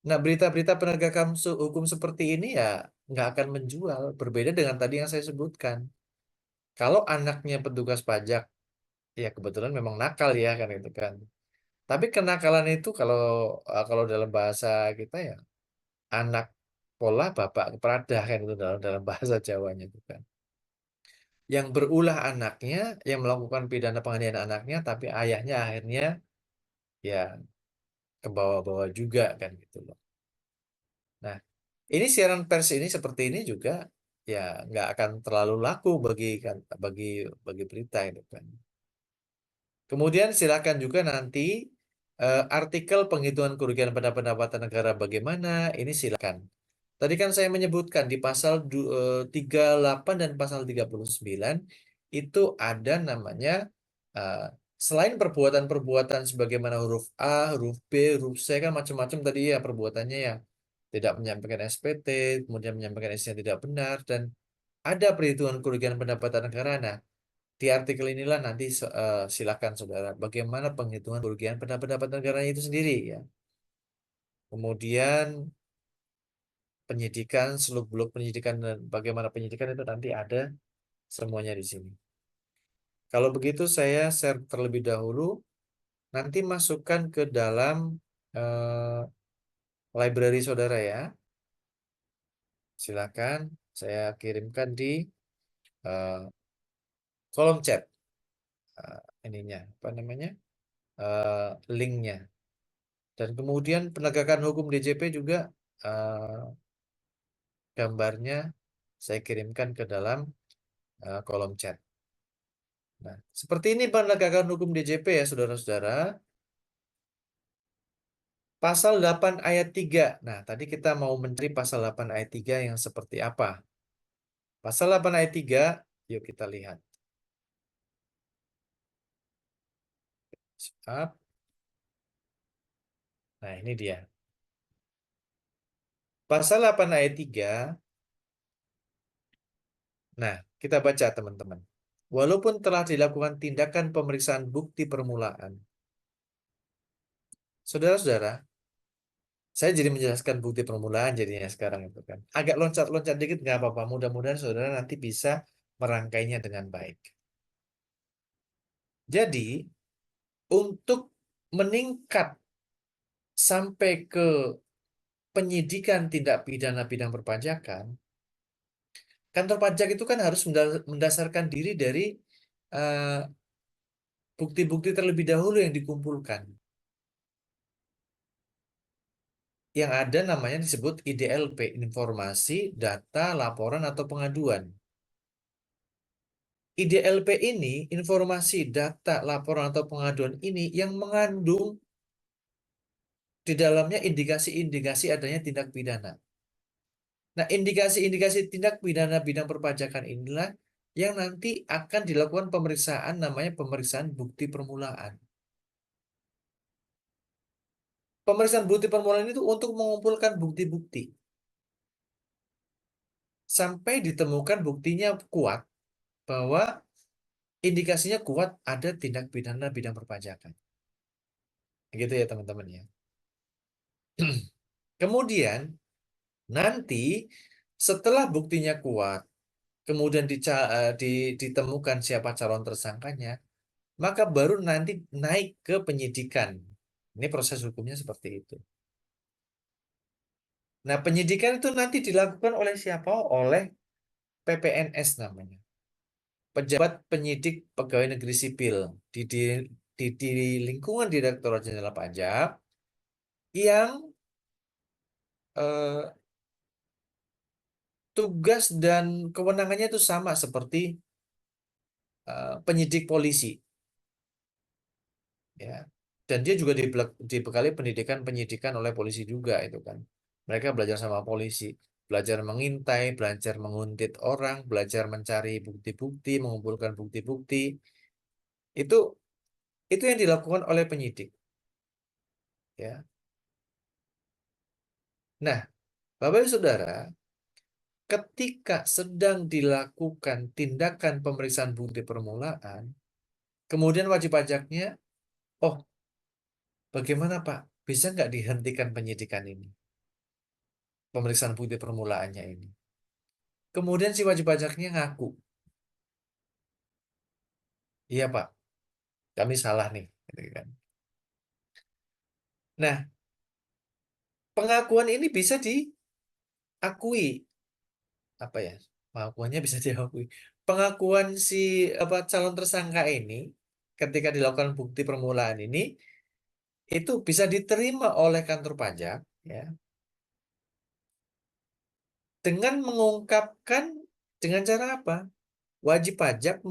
Nah, berita-berita penegakan hukum seperti ini ya nggak akan menjual. Berbeda dengan tadi yang saya sebutkan. Kalau anaknya petugas pajak, ya kebetulan memang nakal ya kan itu kan. Tapi kenakalan itu kalau dalam bahasa kita ya anak pola bapak peradah kan itu dalam bahasa Jawanya itu kan. Yang berulah anaknya, yang melakukan pidana penganiayaan anaknya, tapi ayahnya akhirnya ya ke bawah-bawah juga kan gitu loh. Nah, ini siaran pers ini seperti ini juga ya nggak akan terlalu laku bagi bagi berita itu kan. Kemudian silakan juga nanti artikel penghitungan kerugian pada pendapatan negara bagaimana, ini silakan. Tadi kan saya menyebutkan di pasal 38 dan pasal 39 itu ada namanya eh, selain perbuatan-perbuatan sebagaimana huruf A, huruf B, huruf C kan macam-macam tadi ya perbuatannya ya. Tidak menyampaikan SPT, kemudian menyampaikan isi yang tidak benar dan ada perhitungan kerugian pendapatan negara. Nah, di artikel inilah nanti silakan saudara bagaimana penghitungan kerugian pendapatan negara itu sendiri ya. Kemudian penyidikan, seluk-beluk penyidikan dan bagaimana penyidikan itu nanti ada semuanya di sini. Kalau begitu saya share terlebih dahulu, nanti masukkan ke dalam eh, library saudara ya. Silakan saya kirimkan di eh, kolom chat ininya apa namanya linknya. Dan kemudian penegakan hukum DJP juga gambarnya Saya kirimkan ke dalam kolom chat. Nah, seperti ini penegakan hukum DJP ya, saudara-saudara. Pasal 8 ayat 3. Nah, tadi kita mau mencari pasal 8 ayat 3 yang seperti apa. Pasal 8 ayat 3, yuk kita lihat. Siap. Nah, ini dia. Pasal 8 ayat 3. Nah, kita baca teman-teman. Walaupun telah dilakukan tindakan pemeriksaan bukti permulaan. Saudara-saudara, saya jadi menjelaskan bukti permulaan jadinya sekarang itu kan. Agak loncat-loncat dikit nggak apa-apa. Mudah-mudahan saudara nanti bisa merangkainya dengan baik. Jadi, untuk meningkat sampai ke penyidikan tindak pidana bidang perpajakan, kantor pajak itu kan harus mendasarkan diri dari eh, bukti-bukti terlebih dahulu yang dikumpulkan. Yang ada namanya disebut IDLP, informasi, data, laporan, atau pengaduan. IDLP ini, informasi, data, laporan, atau pengaduan ini yang mengandung di dalamnya indikasi-indikasi adanya tindak pidana. Nah, indikasi-indikasi tindak pidana bidang perpajakan inilah yang nanti akan dilakukan pemeriksaan, namanya pemeriksaan bukti permulaan. Pemeriksaan bukti permulaan itu untuk mengumpulkan bukti-bukti. Sampai ditemukan buktinya kuat, bahwa indikasinya kuat ada tindak pidana bidang perpajakan. Gitu ya teman-teman ya. Kemudian nanti setelah buktinya kuat, kemudian ditemukan siapa calon tersangkanya, maka baru nanti naik ke penyidikan. Ini proses hukumnya seperti itu. Nah, penyidikan itu nanti dilakukan oleh siapa? Oleh PPNS namanya. Pejabat Penyidik Pegawai Negeri Sipil di lingkungan Direktorat Jenderal Pajak yang eh, tugas dan kewenangannya itu sama seperti penyidik polisi, ya. Dan dia juga dibekali pendidikan oleh polisi juga itu kan. Mereka belajar sama polisi, belajar mengintai, belajar menguntit orang, belajar mencari bukti-bukti, mengumpulkan bukti-bukti. Itu itu yang dilakukan oleh penyidik, ya. Nah, Bapak Ibu Saudara, ketika sedang dilakukan tindakan pemeriksaan bukti permulaan, kemudian wajib pajaknya, oh, bagaimana Pak? Bisa nggak dihentikan penyidikan ini? Pemeriksaan bukti permulaannya ini. Kemudian si wajib pajaknya ngaku. Iya Pak, kami salah nih. Gitu kan. Nah, pengakuan ini bisa diakui. Apa ya? Pengakuannya bisa diakui. Pengakuan si calon tersangka ini ketika dilakukan bukti permulaan ini itu bisa diterima oleh kantor pajak, ya, dengan mengungkapkan dengan cara apa? Wajib pajak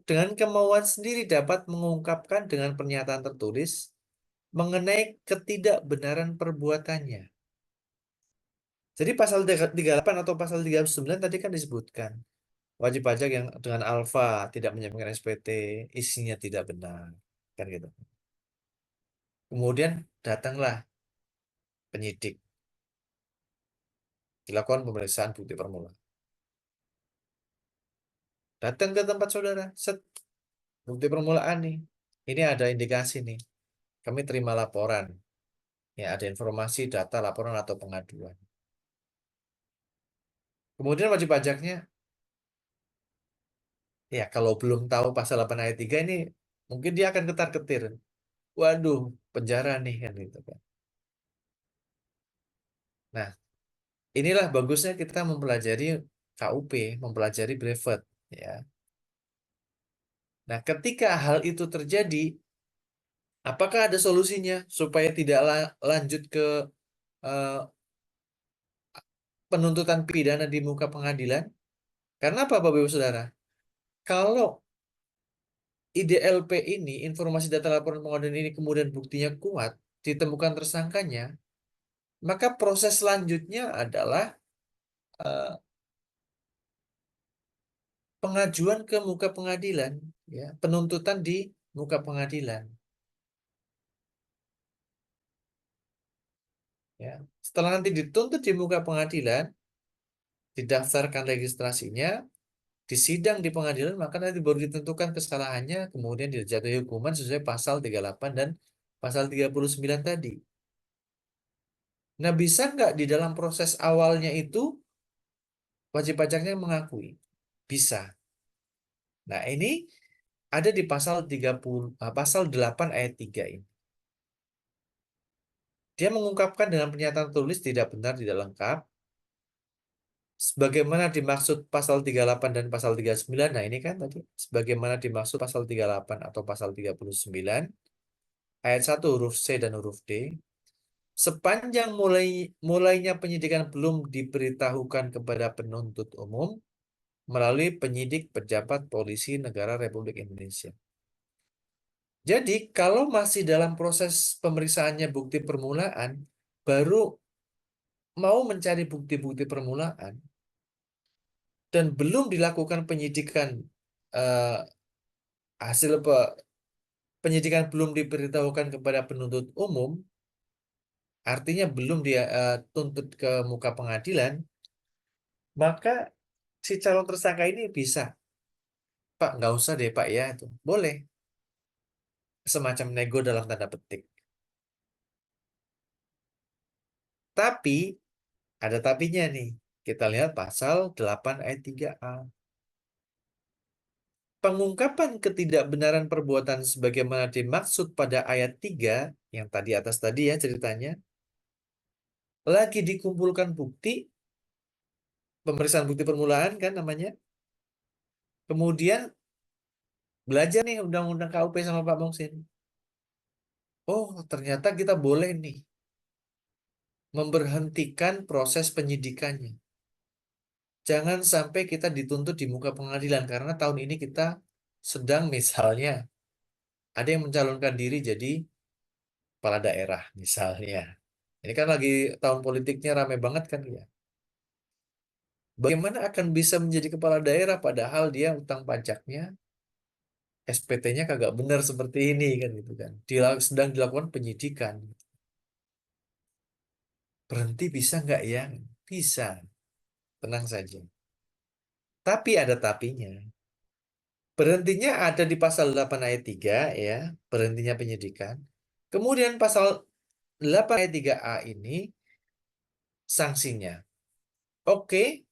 dengan kemauan sendiri dapat mengungkapkan dengan pernyataan tertulis mengenai ketidakbenaran perbuatannya. Jadi pasal 38 atau pasal 39 tadi kan disebutkan wajib pajak yang dengan alfa tidak menyampaikan SPT, isinya tidak benar, kan gitu. Kemudian datanglah penyidik, dilakukan pemeriksaan bukti permulaan. Datang ke tempat saudara, set, bukti permulaan nih. Ini ada indikasi nih. Kami terima laporan. Ya, ada informasi, data, laporan atau pengaduan. Kemudian wajib pajaknya, ya kalau belum tahu pasal 8 ayat 3 ini, mungkin dia akan ketar-ketir. Waduh, penjara nih kan gitu kan. Nah, inilah bagusnya kita mempelajari KUP, mempelajari brevet, ya. Nah, ketika hal itu terjadi, apakah ada solusinya supaya tidak lanjut ke eh, penuntutan pidana di muka pengadilan? Karena apa, Bapak Ibu Saudara? Kalau IDLP ini, informasi data laporan pengaduan ini kemudian buktinya kuat, ditemukan tersangkanya, maka proses selanjutnya adalah eh, pengajuan ke muka pengadilan, ya, penuntutan di muka pengadilan. Ya. Setelah nanti dituntut di muka pengadilan, didaftarkan registrasinya, disidang di pengadilan, maka nanti baru ditentukan kesalahannya, kemudian dijatuhi hukuman sesuai pasal 38 dan pasal 39 tadi. Nah, bisa nggak di dalam proses awalnya itu wajib pajaknya mengakui? Bisa. Nah, ini ada di pasal 30, pasal 8 ayat 3 ini. Dia mengungkapkan dengan pernyataan tulis tidak benar, tidak lengkap, sebagaimana dimaksud pasal 38 dan pasal 39. Nah, ini kan tadi sebagaimana dimaksud pasal 38 atau pasal 39 ayat 1 huruf C dan huruf D. Sepanjang mulainya penyidikan belum diberitahukan kepada penuntut umum melalui penyidik pejabat polisi negara Republik Indonesia. Jadi, kalau masih dalam proses pemeriksaannya bukti permulaan, baru mau mencari bukti-bukti permulaan, dan belum dilakukan penyidikan, eh, hasil penyidikan belum diberitahukan kepada penuntut umum, artinya belum dia tuntut ke muka pengadilan, maka si calon tersangka ini bisa, Pak, nggak usah deh Pak ya, itu boleh, semacam nego dalam tanda petik. Tapi ada tapinya nih. Kita lihat pasal 8 ayat 3A. Pengungkapan ketidakbenaran perbuatan sebagaimana dimaksud pada ayat 3 yang tadi atas tadi ya ceritanya, lagi dikumpulkan bukti, pemeriksaan bukti permulaan kan namanya. Kemudian belajar nih undang-undang KUP sama Pak Moksin. Oh, ternyata kita boleh nih memberhentikan proses penyidikannya. Jangan sampai kita dituntut di muka pengadilan karena tahun ini kita sedang misalnya ada yang mencalonkan diri jadi kepala daerah misalnya. Ini kan lagi tahun politiknya ramai banget kan ya. Bagaimana akan bisa menjadi kepala daerah padahal dia utang pajaknya, SPT-nya kagak benar seperti ini kan gitu kan. Sedang dilakukan penyidikan. Berhenti bisa nggak ya? Bisa. Tenang saja. Tapi ada tapinya. Berhentinya ada di pasal 8 ayat 3 ya, berhentinya penyidikan. Kemudian pasal 8 ayat 3A ini sanksinya. Oke,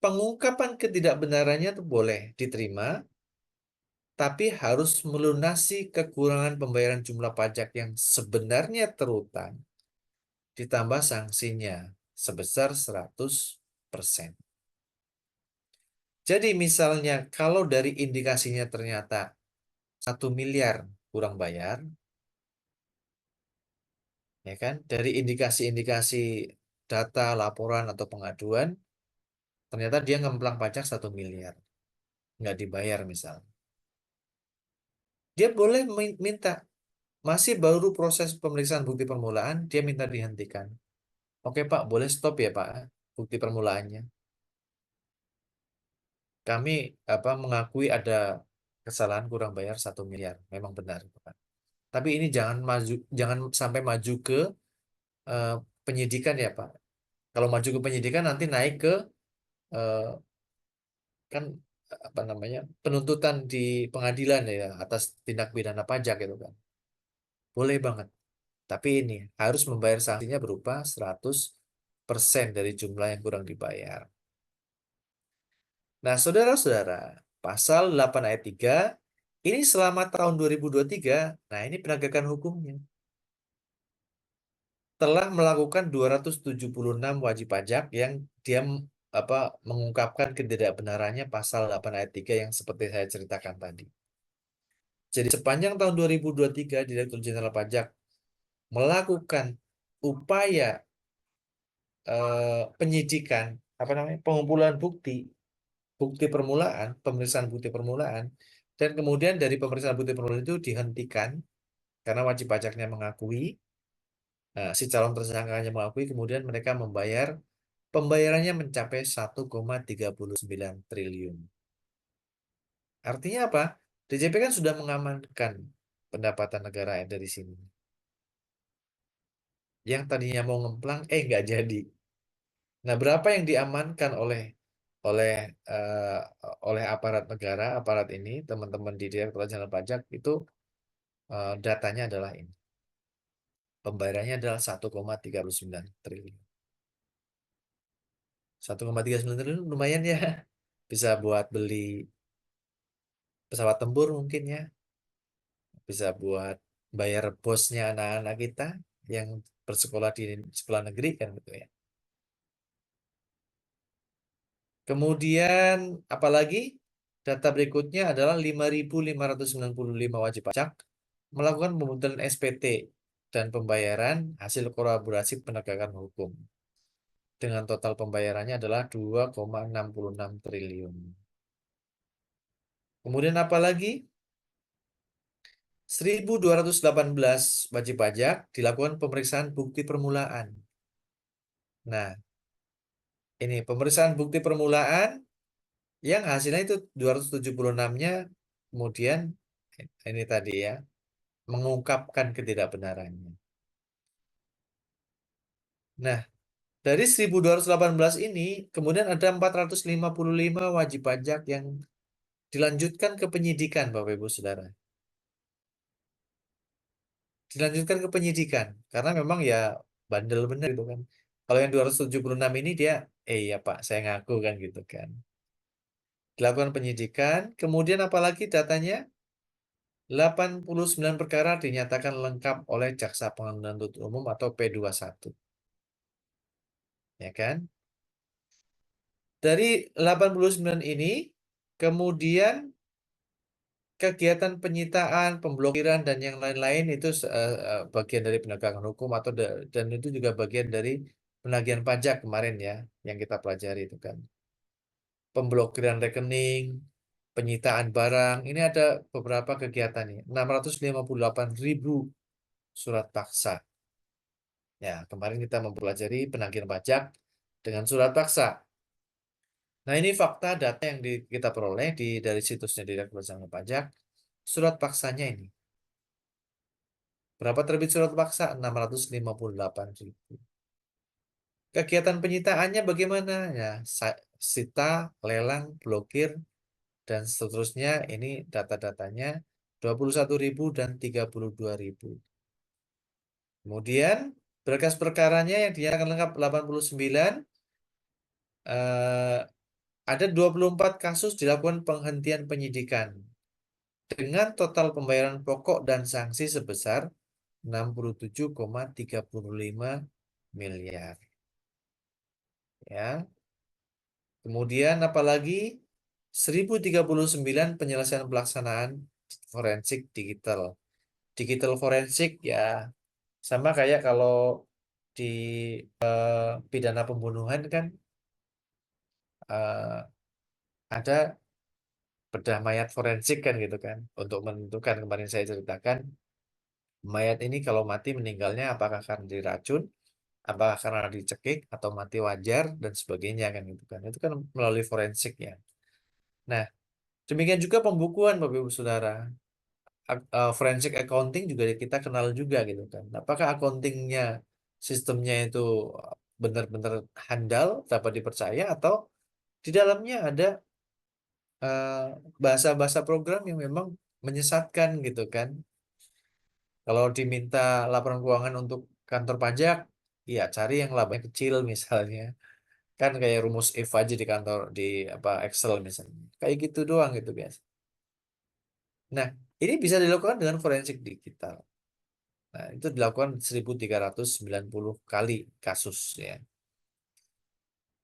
pengungkapan ketidakbenarannya itu boleh diterima, tapi harus melunasi kekurangan pembayaran jumlah pajak yang sebenarnya terutang, ditambah sanksinya sebesar 100%. Jadi misalnya kalau dari indikasinya ternyata 1 miliar kurang bayar, ya kan? Dari indikasi-indikasi data, laporan, atau pengaduan, ternyata dia ngemplang pajak 1 miliar, nggak dibayar misalnya. Dia boleh minta, masih baru proses pemeriksaan bukti permulaan, dia minta dihentikan. Oke Pak, boleh stop ya Pak, bukti permulaannya. Kami mengakui ada kesalahan kurang bayar 1 miliar, memang benar Pak. Tapi ini jangan sampai maju ke eh, penyidikan ya Pak. Kalau maju ke penyidikan nanti naik ke eh, kan penuntutan di pengadilan ya atas tindak pidana pajak itu kan. Boleh banget. Tapi ini harus membayar sanksinya berupa 100% dari jumlah yang kurang dibayar. Nah, saudara-saudara, pasal 8 ayat 3 ini selama tahun 2023, nah ini penegakan hukumnya. Telah melakukan 276 wajib pajak yang dia mengungkapkan ketidakbenarannya pasal 8 ayat 3 yang seperti saya ceritakan tadi. Jadi sepanjang tahun 2023 Direktur Jenderal Pajak melakukan upaya penyidikan, pengumpulan bukti bukti permulaan, pemeriksaan bukti permulaan, dan kemudian dari pemeriksaan bukti permulaan itu dihentikan karena wajib pajaknya mengakui, si calon tersangkanya mengakui, kemudian mereka membayar, pembayarannya mencapai 1,39 triliun. Artinya apa? DJP kan sudah mengamankan pendapatan negara dari sini. Yang tadinya mau ngemplang, nggak jadi. Nah, berapa yang diamankan oleh eh, oleh aparat negara, aparat ini, teman-teman di Direktorat Jenderal Pajak itu, datanya adalah ini. Pembayarannya adalah 1,39 triliun. 1,39 triliun lumayan ya. Bisa buat beli pesawat tempur mungkin ya. Bisa buat bayar bosnya anak-anak kita yang bersekolah di sekolah negeri kan gitu ya. Kemudian apalagi data berikutnya adalah 5.595 wajib pajak melakukan pembuatan SPT dan pembayaran hasil kolaborasi penegakan hukum. Dengan total pembayarannya adalah 2,66 triliun. Kemudian apalagi 1.218 wajib pajak dilakukan pemeriksaan bukti permulaan. Nah, ini pemeriksaan bukti permulaan yang hasilnya itu 276-nya kemudian ini tadi ya, mengungkapkan ketidakbenarannya. Nah, dari 1.218 ini kemudian ada 455 wajib pajak yang dilanjutkan ke penyidikan, Bapak Ibu Saudara. Dilanjutkan ke penyidikan karena memang ya bandel bener gitu kan. Kalau yang 276 ini dia ya Pak, saya ngaku kan gitu kan. Dilakukan penyidikan, kemudian apalagi datanya 89 perkara dinyatakan lengkap oleh Jaksa Penuntut Umum atau P21. Ya kan? Dari 89 ini kemudian kegiatan penyitaan, pemblokiran dan yang lain-lain itu bagian dari penegakan hukum atau dan itu juga bagian dari penagihan pajak kemarin ya yang kita pelajari itu kan. Pemblokiran rekening, penyitaan barang, ini ada beberapa kegiatan nih. 658.000 surat paksa. Ya, kemarin kita mempelajari penagihan pajak dengan surat paksa. Nah, ini fakta data yang kita peroleh dari situsnya Direktorat Jenderal Pajak. Surat paksanya ini. Berapa terbit surat paksa? 658.000. Kegiatan penyitaannya bagaimana? Ya, sita, lelang, blokir, dan seterusnya. Ini data-datanya 21.000 dan 32.000. Kemudian berkas perkaranya yang dinyatakan lengkap 89. Ada 24 kasus dilakukan penghentian penyidikan dengan total pembayaran pokok dan sanksi sebesar 67,35 miliar. Ya. Kemudian apalagi 1.039 penyelesaian pelaksanaan forensik digital. Digital forensik ya sama kayak kalau di pidana pembunuhan kan eh, ada bedah mayat forensik kan gitu kan untuk menentukan kemarin saya ceritakan mayat ini kalau mati meninggalnya apakah karena diracun, apakah karena dicekik atau mati wajar dan sebagainya kan gitu kan. Itu kan melalui forensik ya. Nah, demikian juga pembukuan Bapak Ibu Saudara. Forensic accounting juga kita kenal juga gitu kan. Apakah accountingnya sistemnya itu benar-benar handal, dapat dipercaya atau di dalamnya ada eh, bahasa-bahasa program yang memang menyesatkan gitu kan. Kalau diminta laporan keuangan untuk kantor pajak, ya cari yang labanya kecil misalnya. Kan kayak rumus if aja di kantor di apa Excel misalnya. Kayak gitu doang gitu biasa. Nah, ini bisa dilakukan dengan forensik digital. Nah, itu dilakukan 1.390 kali kasus ya.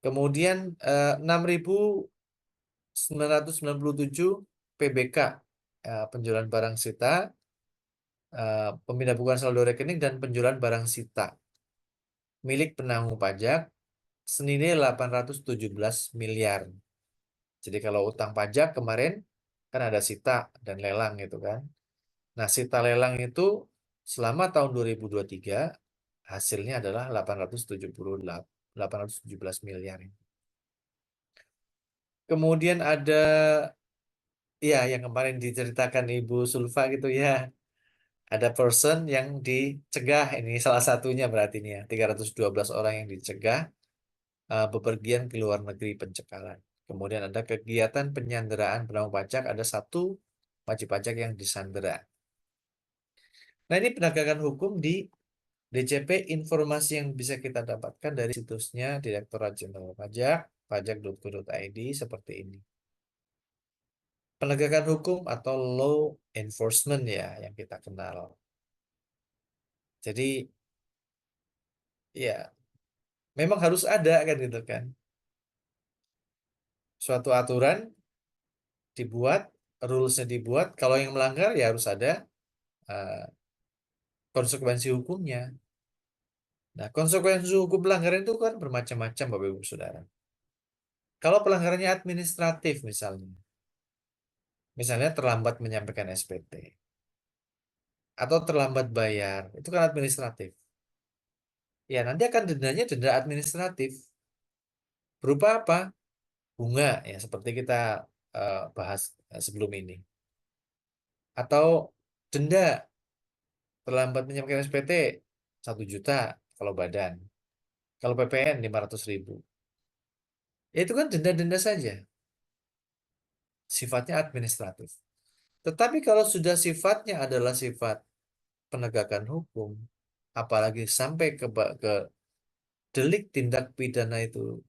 Kemudian 6.997 PBK penjualan barang sita, pemindah bukan saldo rekening dan penjualan barang sita milik penanggung pajak senilai 817 miliar. Jadi kalau utang pajak kemarin kan ada sita dan lelang gitu kan. Nah, sita lelang itu selama tahun 2023 hasilnya adalah 817 miliar. Kemudian ada ya yang kemarin diceritakan Ibu Sulfa gitu ya. Ada person yang dicegah, ini salah satunya berarti ini ya, 312 orang yang dicegah bepergian ke luar negeri pencekalan. Kemudian ada kegiatan penyanderaan penanggung pajak, ada satu wajib pajak yang disandera. Nah, ini penegakan hukum di DCP, informasi yang bisa kita dapatkan dari situsnya Direktorat Jenderal Pajak, pajak.go.id seperti ini. Penegakan hukum atau law enforcement ya yang kita kenal. Jadi ya memang harus ada kan gitu kan. Suatu aturan dibuat, rules-nya dibuat, kalau yang melanggar ya harus ada uh, konsekuensi hukumnya. Nah, konsekuensi hukum pelanggaran itu kan bermacam-macam Bapak Ibu Saudara. Kalau pelanggarannya administratif misalnya terlambat menyampaikan SPT, atau terlambat bayar, itu kan administratif. Ya, nanti akan dendanya denda administratif. Berupa apa? Bunga, ya seperti kita bahas sebelum ini. Atau denda terlambat menyampaikan SPT 1 juta kalau badan. Kalau PPN 500.000. Ya itu kan denda-denda saja. Sifatnya administratif. Tetapi kalau sudah sifatnya adalah sifat penegakan hukum, apalagi sampai ke delik tindak pidana itu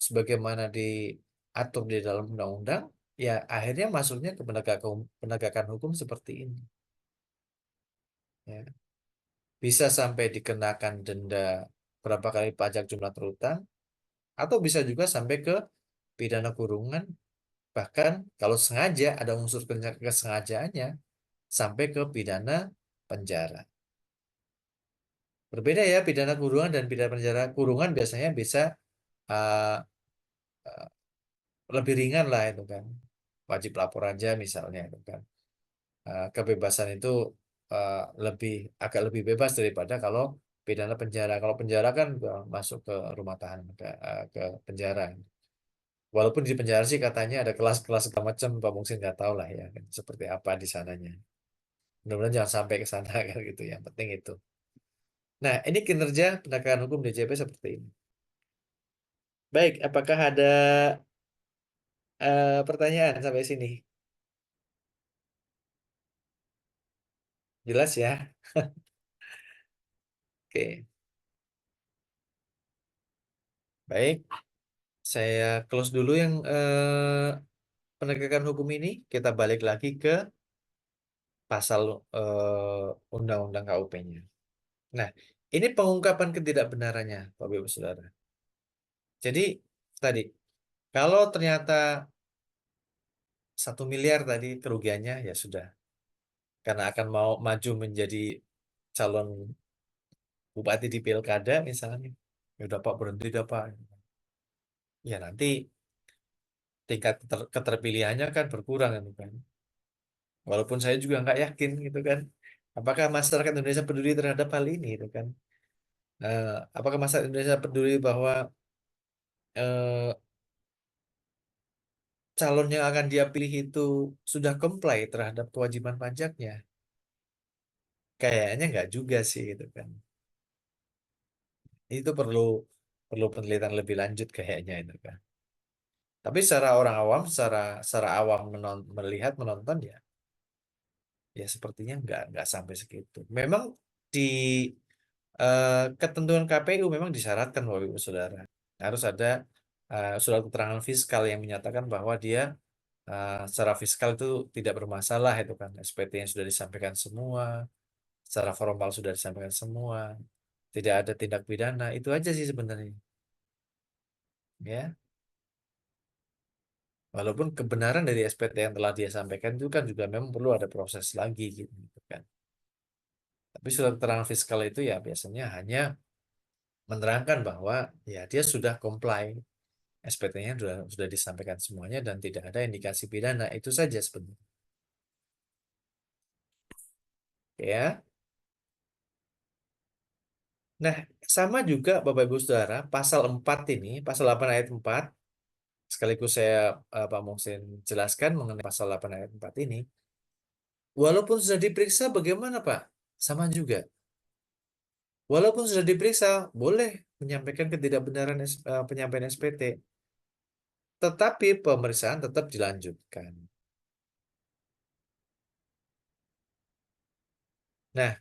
sebagaimana diatur di dalam undang-undang, ya akhirnya masuknya ke penegakan hukum seperti ini. Ya. Bisa sampai dikenakan denda berapa kali pajak jumlah terutang, atau bisa juga sampai ke pidana kurungan, bahkan kalau sengaja ada unsur kesengajaannya sampai ke pidana penjara. Berbeda ya pidana kurungan dan pidana penjara. Kurungan biasanya bisa uh, uh, lebih ringan lah itu kan. Wajib lapor aja misalnya itu kan. Kebebasan itu lebih agak lebih bebas daripada kalau pidana penjara. Kalau penjara kan masuk ke rumah tahanan ke penjara. Walaupun di penjara sih katanya ada kelas-kelas segala macam, Pak Mungsin nggak tahu lah ya kan, seperti apa di sananya. Mudah-mudahan jangan sampai ke sana kan gitu. Yang penting itu. Nah, ini kinerja penegakan hukum DJP seperti ini. Baik, apakah ada pertanyaan sampai sini? Jelas ya? Oke, baik. Saya close dulu yang penegakan hukum ini. Kita balik lagi ke pasal undang-undang KUP-nya. Nah, ini pengungkapan ketidakbenarannya, Bapak Ibu Saudara. Jadi tadi, kalau ternyata 1 miliar tadi kerugiannya ya sudah, karena akan mau maju menjadi calon bupati di pilkada misalnya, ya udah Pak berhenti dah Pak. Ya nanti tingkat keterpilihannya kan berkurang kan. Walaupun saya juga nggak yakin gitu kan. Apakah masyarakat Indonesia peduli terhadap hal ini gitu kan? Eh, apakah masyarakat Indonesia peduli bahwa eh, calon yang akan dia pilih itu sudah comply terhadap kewajiban pajaknya? Kayaknya nggak juga sih gitu kan. Itu perlu perlu penelitian lebih lanjut kayaknya itu kan. Tapi secara orang awam, secara awam melihat menonton ya sepertinya nggak sampai segitu. Memang di ketentuan KPU memang disyaratkan Bapak Ibu Saudara harus ada surat keterangan fiskal yang menyatakan bahwa dia secara fiskal itu tidak bermasalah itu kan, SPT yang sudah disampaikan semua, secara formal sudah disampaikan semua, tidak ada tindak pidana, itu aja sih sebenarnya ya. Walaupun kebenaran dari SPT yang telah dia sampaikan itu kan juga memang perlu ada proses lagi gitu kan. Tapi surat keterangan fiskal itu ya biasanya hanya menerangkan bahwa ya dia sudah comply SPT-nya sudah disampaikan semuanya dan tidak ada indikasi pidana. Itu saja sebenarnya. Ya. Nah, sama juga Bapak Ibu Saudara, pasal 4 ini, pasal 8 ayat 4, sekaligus saya Pak Muhsin jelaskan mengenai pasal 8 ayat 4 ini. Walaupun sudah diperiksa bagaimana Pak? Sama juga. Walaupun sudah diperiksa, boleh menyampaikan ketidakbenaran penyampaian SPT. Tetapi pemeriksaan tetap dilanjutkan. Nah,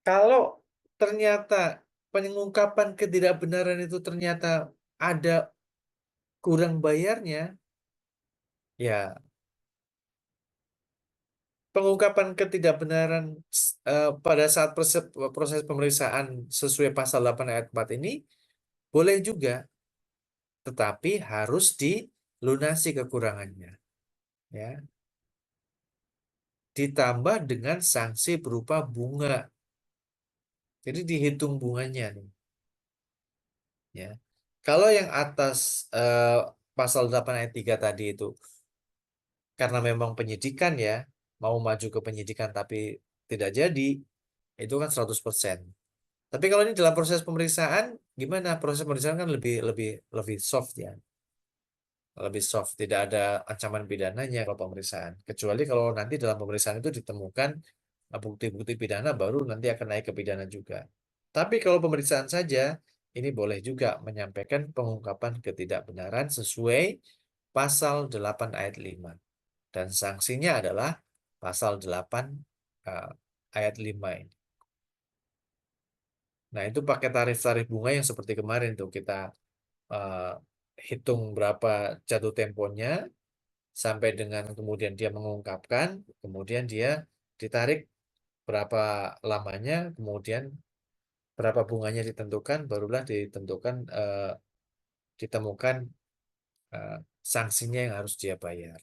kalau ternyata pengungkapan ketidakbenaran itu ternyata ada kurang bayarnya, ya pengungkapan ketidakbenaran pada saat proses pemeriksaan sesuai pasal 8 ayat 4 ini boleh juga, tetapi harus dilunasi kekurangannya, ya. Ditambah dengan sanksi berupa bunga. Jadi dihitung bunganya nih, ya. Kalau yang atas pasal 8 ayat 3 tadi itu karena memang penyidikan ya, mau maju ke penyidikan tapi tidak jadi, itu kan 100%. Tapi kalau ini dalam proses pemeriksaan, gimana? Proses pemeriksaan kan lebih lebih lebih soft ya, lebih soft, tidak ada ancaman pidananya kalau pemeriksaan. Kecuali kalau nanti dalam pemeriksaan itu ditemukan bukti-bukti pidana, baru nanti akan naik ke pidana juga. Tapi kalau pemeriksaan saja, ini boleh juga menyampaikan pengungkapan ketidakbenaran sesuai pasal 8 ayat 5. Dan sanksinya adalah pasal 8 eh, ayat 5 ini. Nah, itu pakai tarif-tarif bunga yang seperti kemarin tuh kita eh, hitung berapa jatuh temponya sampai dengan kemudian dia mengungkapkan, kemudian dia ditarik berapa lamanya, kemudian berapa bunganya ditentukan, barulah ditemukan eh, sanksinya yang harus dia bayar.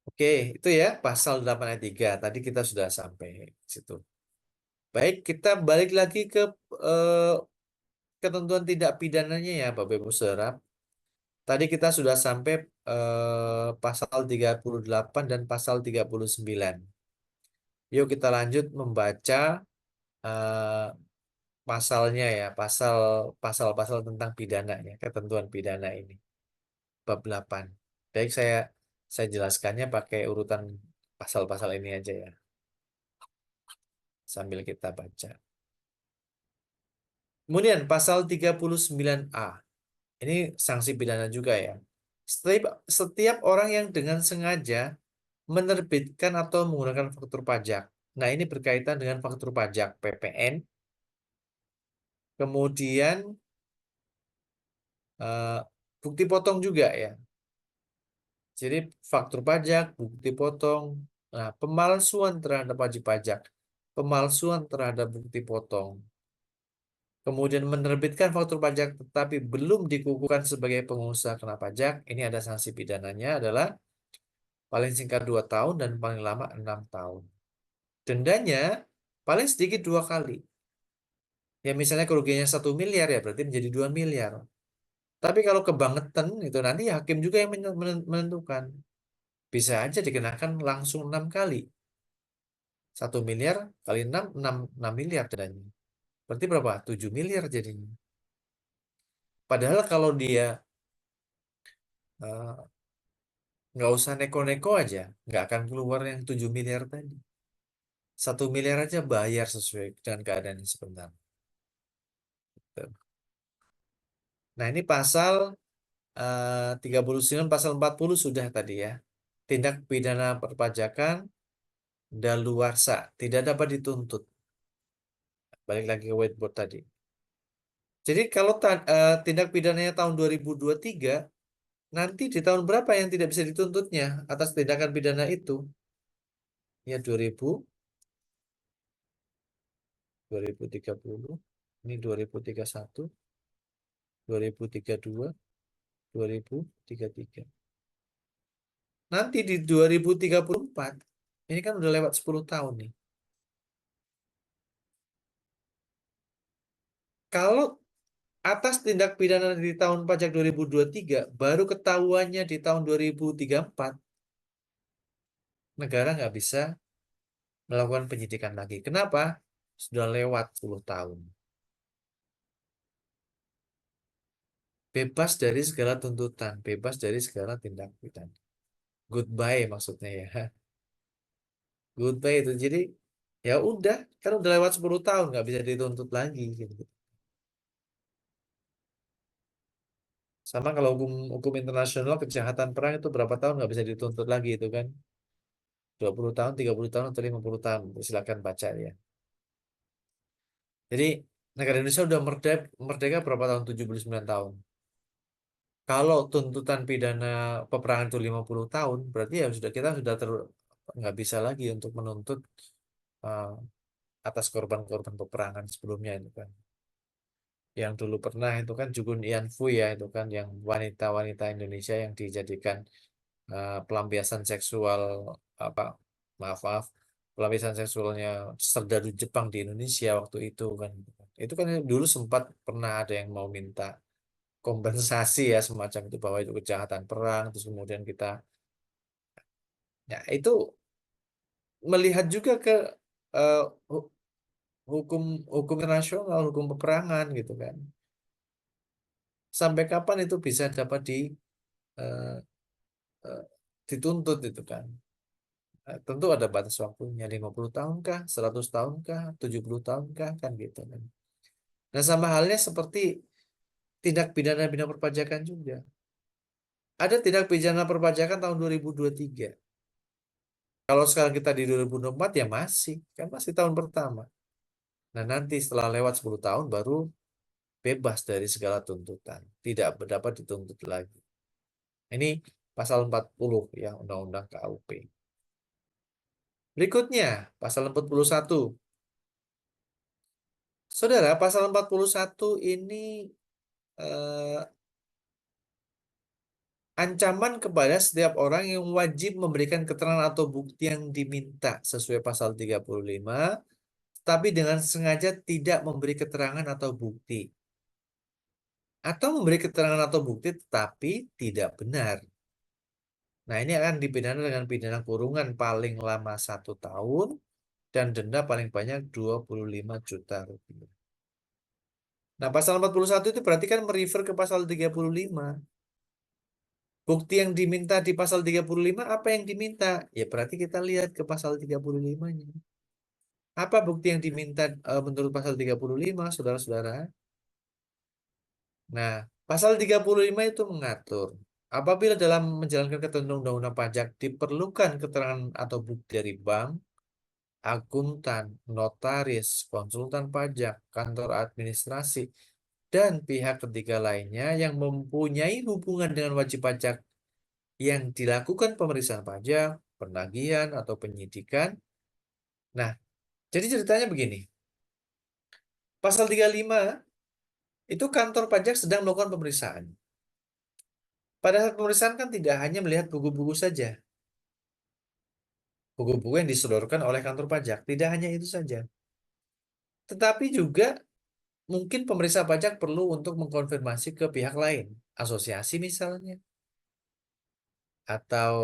Oke, itu ya pasal 8 ayat 3. Tadi kita sudah sampai situ. Baik, kita balik lagi ke eh, ketentuan tindak pidananya ya, Bapak Ibu Saudara. Tadi kita sudah sampai pasal 38 dan pasal 39. Yuk kita lanjut membaca eh, pasalnya ya, pasal-pasal tentang pidana ya, ketentuan pidana ini. Bab 8. Baik, saya jelaskannya pakai urutan pasal-pasal ini aja ya, sambil kita baca. Kemudian pasal 39A. Ini sanksi pidana juga ya. Setiap orang yang dengan sengaja menerbitkan atau menggunakan faktur pajak. Nah, ini berkaitan dengan faktur pajak PPN. Kemudian eh, bukti potong juga ya. Jadi faktur pajak, bukti potong, nah pemalsuan terhadap wajib pajak, pemalsuan terhadap bukti potong. Kemudian menerbitkan faktur pajak tetapi belum dikukuhkan sebagai pengusaha kena pajak, ini ada sanksi pidananya adalah paling singkat 2 tahun dan paling lama 6 tahun. Dendanya paling sedikit 2 kali. Ya misalnya kerugiannya 1 miliar ya berarti menjadi 2 miliar. Tapi kalau kebangetan itu nanti hakim juga yang menentukan. Bisa aja dikenakan langsung 6 kali. 1 miliar kali 6, 6 miliar dendanya. Berarti berapa? 7 miliar jadinya. Padahal kalau dia eh, nggak usah neko-neko aja, nggak akan keluar yang 7 miliar tadi. 1 miliar aja bayar sesuai dengan keadaan yang sebenarnya. Tuh. Nah ini pasal 39, pasal 40 sudah tadi ya. Tindak pidana perpajakan daluarsa tidak dapat dituntut. Balik lagi ke whiteboard tadi. Jadi kalau tindak pidananya tahun 2023, nanti di tahun berapa yang tidak bisa dituntutnya atas tindakan pidana itu? Ya 2030, ini 2031, 2032, 2033. nanti di 2034, ini kan udah lewat 10 tahun nih. Kalau atas tindak pidana di tahun pajak 2023 baru ketahuannya di tahun 2034, negara nggak bisa melakukan penyidikan lagi. Kenapa? Sudah lewat 10 tahun. Bebas dari segala tuntutan, bebas dari segala tindak pidana. Goodbye maksudnya ya. Goodbye itu. Jadi ya udah, kan udah lewat 10 tahun nggak bisa dituntut lagi gitu. Sama kalau hukum hukum internasional kejahatan perang itu berapa tahun nggak bisa dituntut lagi itu kan. 20 tahun, 30 tahun, atau 50 tahun. Silakan baca ya. Jadi negara Indonesia udah merdeka berapa tahun? 79 tahun. Kalau tuntutan pidana peperangan itu 50 tahun, berarti ya kita sudah nggak bisa lagi untuk menuntut uh, atas korban-korban peperangan sebelumnya itu kan. Yang dulu pernah itu kan Jugun Ian Fui ya itu kan yang wanita-wanita Indonesia yang dijadikan pelampiasan seksual apa maaf pelampiasan seksualnya serdadu Jepang di Indonesia waktu itu kan dulu sempat pernah ada yang mau minta kompensasi ya semacam itu bahwa itu kejahatan perang terus kemudian kita ya itu melihat juga ke eh, hu- hukum hukum internasional hukum peperangan gitu kan sampai kapan itu bisa dapat eh, eh, dituntut itu kan. Tentu ada batas waktunya 50 tahun kah, 100 tahun kah, 70 tahun kah, kan gitu kan. Nah, sama halnya seperti tindak pidana bidang perpajakan juga. Ada tindak pidana perpajakan tahun 2023. Kalau sekarang kita di 2024 ya masih, kan masih tahun pertama. Nah, nanti setelah lewat 10 tahun baru bebas dari segala tuntutan, tidak dapat dituntut lagi. Ini pasal 40 ya Undang-Undang KUP. Berikutnya, pasal 41. Saudara, pasal 41 ini eh, ancaman kepada setiap orang yang wajib memberikan keterangan atau bukti yang diminta sesuai pasal 35, tapi dengan sengaja tidak memberi keterangan atau bukti. Atau memberi keterangan atau bukti tetapi tidak benar. Nah, ini akan dipidana dengan pidana kurungan paling lama 1 tahun dan denda paling banyak 25 juta rupiah. Nah, pasal 41 itu berarti kan merefer ke pasal 35. Bukti yang diminta di pasal 35 apa yang diminta? Ya berarti kita lihat ke pasal 35-nya. Apa bukti yang diminta menurut pasal 35, saudara-saudara? Nah, pasal 35 itu mengatur apabila dalam menjalankan ketentuan undang-undang pajak diperlukan keterangan atau bukti dari bank, akuntan, notaris, konsultan pajak, kantor administrasi, dan pihak ketiga lainnya yang mempunyai hubungan dengan wajib pajak yang dilakukan pemeriksaan pajak, penagihan, atau penyidikan. Nah, jadi ceritanya begini. Pasal 35 itu kantor pajak sedang melakukan pemeriksaan. Pada saat pemeriksaan kan tidak hanya melihat buku-buku saja. Buku-buku yang disodorkan oleh kantor pajak. Tidak hanya itu saja. Tetapi juga mungkin pemeriksa pajak perlu untuk mengkonfirmasi ke pihak lain. Asosiasi misalnya. Atau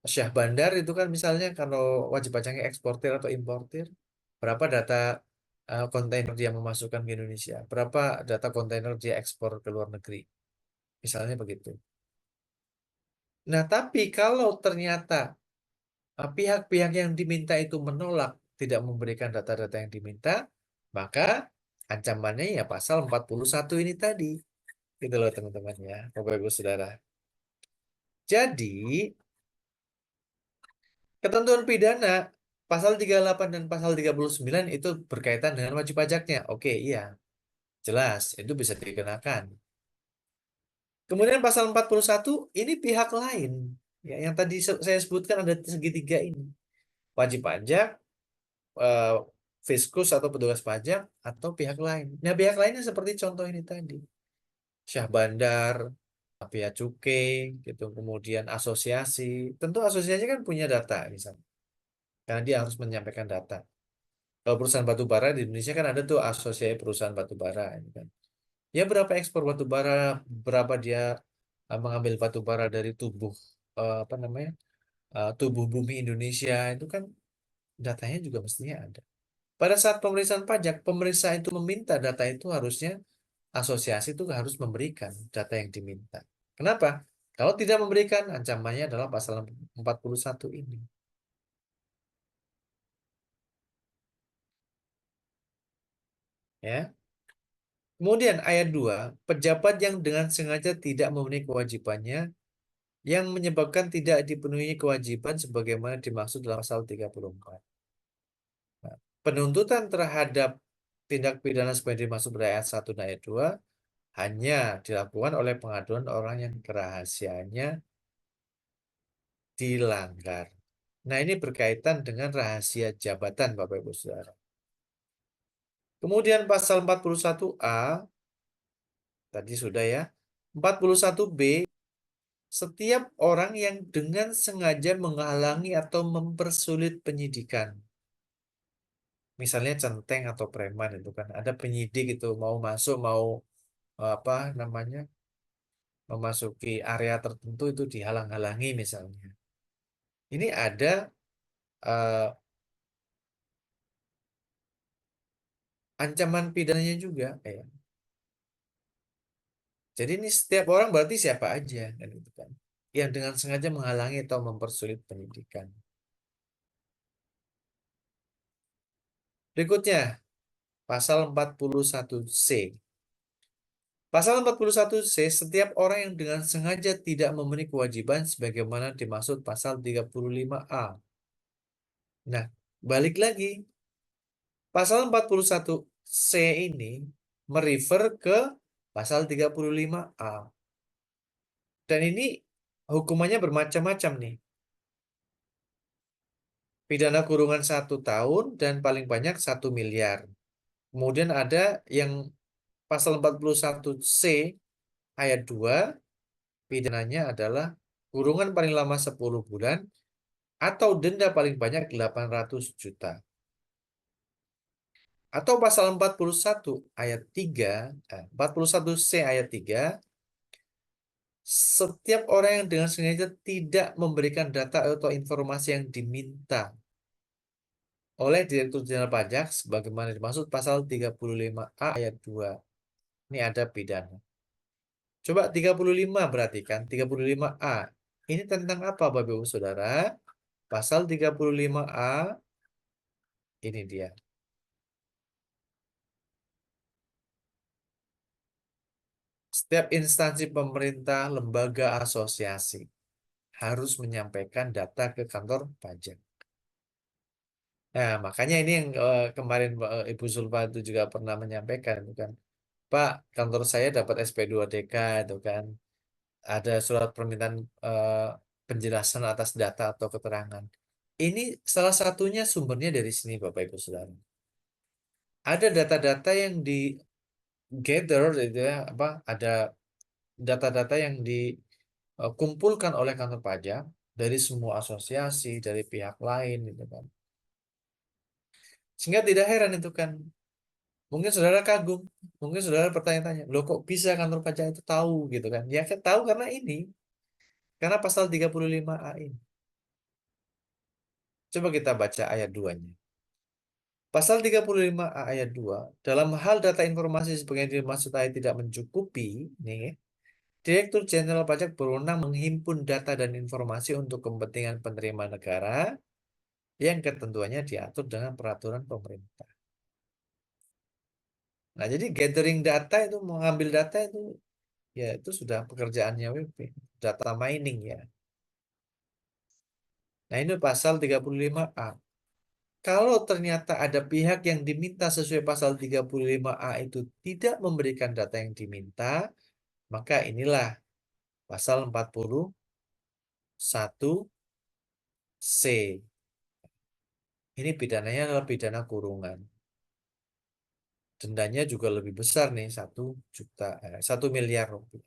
Syah Bandar itu kan misalnya kalau wajib pajaknya eksportir atau importir, berapa data kontainer dia memasukkan ke Indonesia, berapa data kontainer dia ekspor ke luar negeri, misalnya begitu. Nah, tapi kalau ternyata pihak-pihak yang diminta itu menolak, tidak memberikan data-data yang diminta, maka ancamannya ya pasal 41 ini tadi. Gitu loh teman-teman ya, Bapak Ibu Saudara. Jadi, ketentuan pidana pasal 38 dan pasal 39 itu berkaitan dengan wajib pajaknya. Oke, iya. Jelas, itu bisa dikenakan. Kemudian pasal 41 ini pihak lain. Ya, yang tadi saya sebutkan ada segitiga ini. Wajib pajak, eh, fiskus atau petugas pajak, atau pihak lain. Nah, pihak lainnya seperti contoh ini tadi. Syah Bandar, bea cukai, gitu, kemudian asosiasi. Tentu asosiasi kan punya data misalnya, karena dia harus menyampaikan data. Kalau perusahaan batu bara di Indonesia kan ada tuh asosiasi perusahaan batu bara, ini kan. Ya berapa ekspor batu bara, berapa dia mengambil batu bara dari tubuh apa namanya tubuh bumi Indonesia, itu kan datanya juga mestinya ada. Pada saat pemeriksaan pajak, pemeriksa itu meminta data itu harusnya asosiasi itu harus memberikan data yang diminta. Kenapa? Kalau tidak memberikan, ancamannya adalah pasal 41 ini. Ya. Kemudian ayat 2, pejabat yang dengan sengaja tidak memenuhi kewajibannya yang menyebabkan tidak dipenuhi kewajiban sebagaimana dimaksud dalam pasal 34. Nah, penuntutan terhadap tindak pidana seperti dimaksud pada ayat 1 dan ayat 2 hanya dilakukan oleh pengaduan orang yang kerahasiaannya dilanggar. Nah, ini berkaitan dengan rahasia jabatan, Bapak Ibu Saudara. Kemudian pasal 41A, tadi sudah ya. 41B, setiap orang yang dengan sengaja menghalangi atau mempersulit penyidikan. Misalnya centeng atau preman itu kan. Ada penyidik itu mau masuk, mau apa namanya, memasuki area tertentu itu dihalang-halangi misalnya. Ini ada eh, ancaman pidananya juga. Jadi ini setiap orang berarti siapa aja kan itu kan. Yang dengan sengaja menghalangi atau mempersulit penyidikan. Berikutnya, pasal 41C. Pasal 41C, setiap orang yang dengan sengaja tidak memenuhi kewajiban sebagaimana dimaksud pasal 35A. Nah, balik lagi. Pasal 41C ini merefer ke pasal 35A. Dan ini hukumannya bermacam-macam nih. Pidana kurungan 1 tahun dan paling banyak 1 miliar. Kemudian ada yang pasal 41C ayat 2, pidananya adalah kurungan paling lama 10 bulan atau denda paling banyak 800 juta. Atau pasal 41 ayat 3, 41C ayat 3, setiap orang yang dengan sengaja tidak memberikan data atau informasi yang diminta oleh Direktur Jenderal Pajak sebagaimana dimaksud pasal 35A ayat 2. Ini ada pidana. Coba 35 berarti kan, 35A. Ini tentang apa Bapak Ibu Saudara? Pasal 35A ini dia. Setiap instansi pemerintah, lembaga, asosiasi harus menyampaikan data ke kantor pajak. Nah, makanya ini yang kemarin Ibu Zulfa itu juga pernah menyampaikan itu kan. Pak, kantor saya dapat SP2DK itu kan. Ada surat permintaan penjelasan atas data atau keterangan. Ini salah satunya sumbernya dari sini Bapak Ibu Saudara. Ada data-data yang di gather itu ya, apa ada data-data yang dikumpulkan oleh kantor pajak dari semua asosiasi, dari pihak lain gitu kan. Sehingga tidak heran itu kan. Mungkin saudara kagum, mungkin saudara bertanya-tanya, loh kok bisa kantor pajak itu tahu gitu kan? Ya tahu karena ini, karena pasal 35A ini. Coba kita baca ayat 2-nya. Pasal 35A ayat 2, dalam hal data informasi sebagaimana dimaksud ayat tidak mencukupi, nih, Direktur Jenderal Pajak berwenang menghimpun data dan informasi untuk kepentingan penerimaan negara yang ketentuannya diatur dengan peraturan pemerintah. Nah, jadi gathering data itu, mengambil data itu, ya itu sudah pekerjaannya WP, data mining ya. Nah, ini pasal 35A. Kalau ternyata ada pihak yang diminta sesuai pasal 35A itu tidak memberikan data yang diminta, maka inilah pasal 41C. Ini pidananya adalah pidana kurungan. Dendanya juga lebih besar nih, 1 miliar rupiah.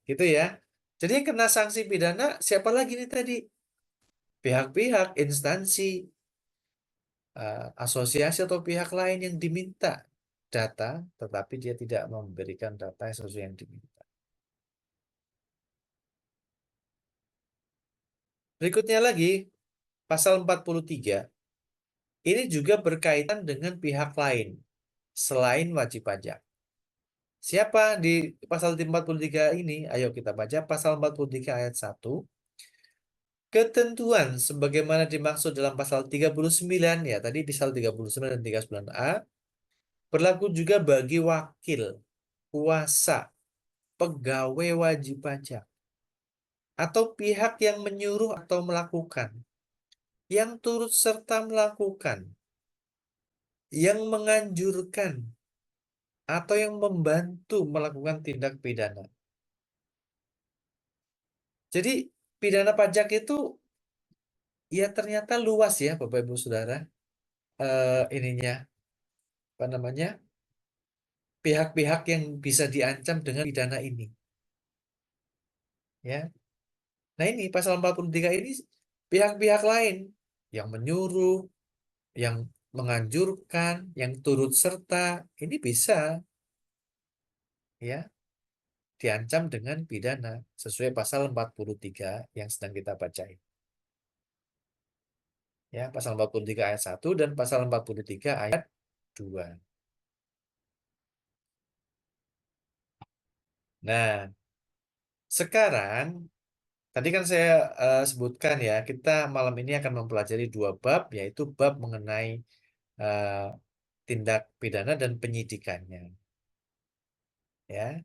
gitu ya. Jadi yang kena sanksi pidana siapa lagi nih tadi? Pihak-pihak, instansi, asosiasi atau pihak lain yang diminta data, tetapi dia tidak memberikan data sesuai yang diminta. Berikutnya lagi, pasal 43. Ini juga berkaitan dengan pihak lain selain wajib pajak. Siapa di pasal 43 ini? Ayo kita baca pasal 43 ayat 1. Ketentuan sebagaimana dimaksud dalam pasal 39, ya tadi pasal 39 dan 39A, berlaku juga bagi wakil, kuasa, pegawai wajib pajak, atau pihak yang menyuruh atau melakukan, yang turut serta melakukan, yang menganjurkan, atau yang membantu melakukan tindak pidana. Jadi pidana pajak itu ya ternyata luas ya Bapak Ibu Saudara. Ininya apa namanya? Pihak-pihak yang bisa diancam dengan pidana ini, ya. Nah, ini pasal 43 ini pihak-pihak lain yang menyuruh, yang menganjurkan, yang turut serta, ini bisa ya diancam dengan pidana sesuai pasal 43 yang sedang kita baca. Ya, pasal 43 ayat 1 dan pasal 43 ayat 2. Nah, sekarang tadi kan saya sebutkan ya, kita malam ini akan mempelajari dua bab, yaitu bab mengenai eh, tindak pidana dan penyidikannya. Ya.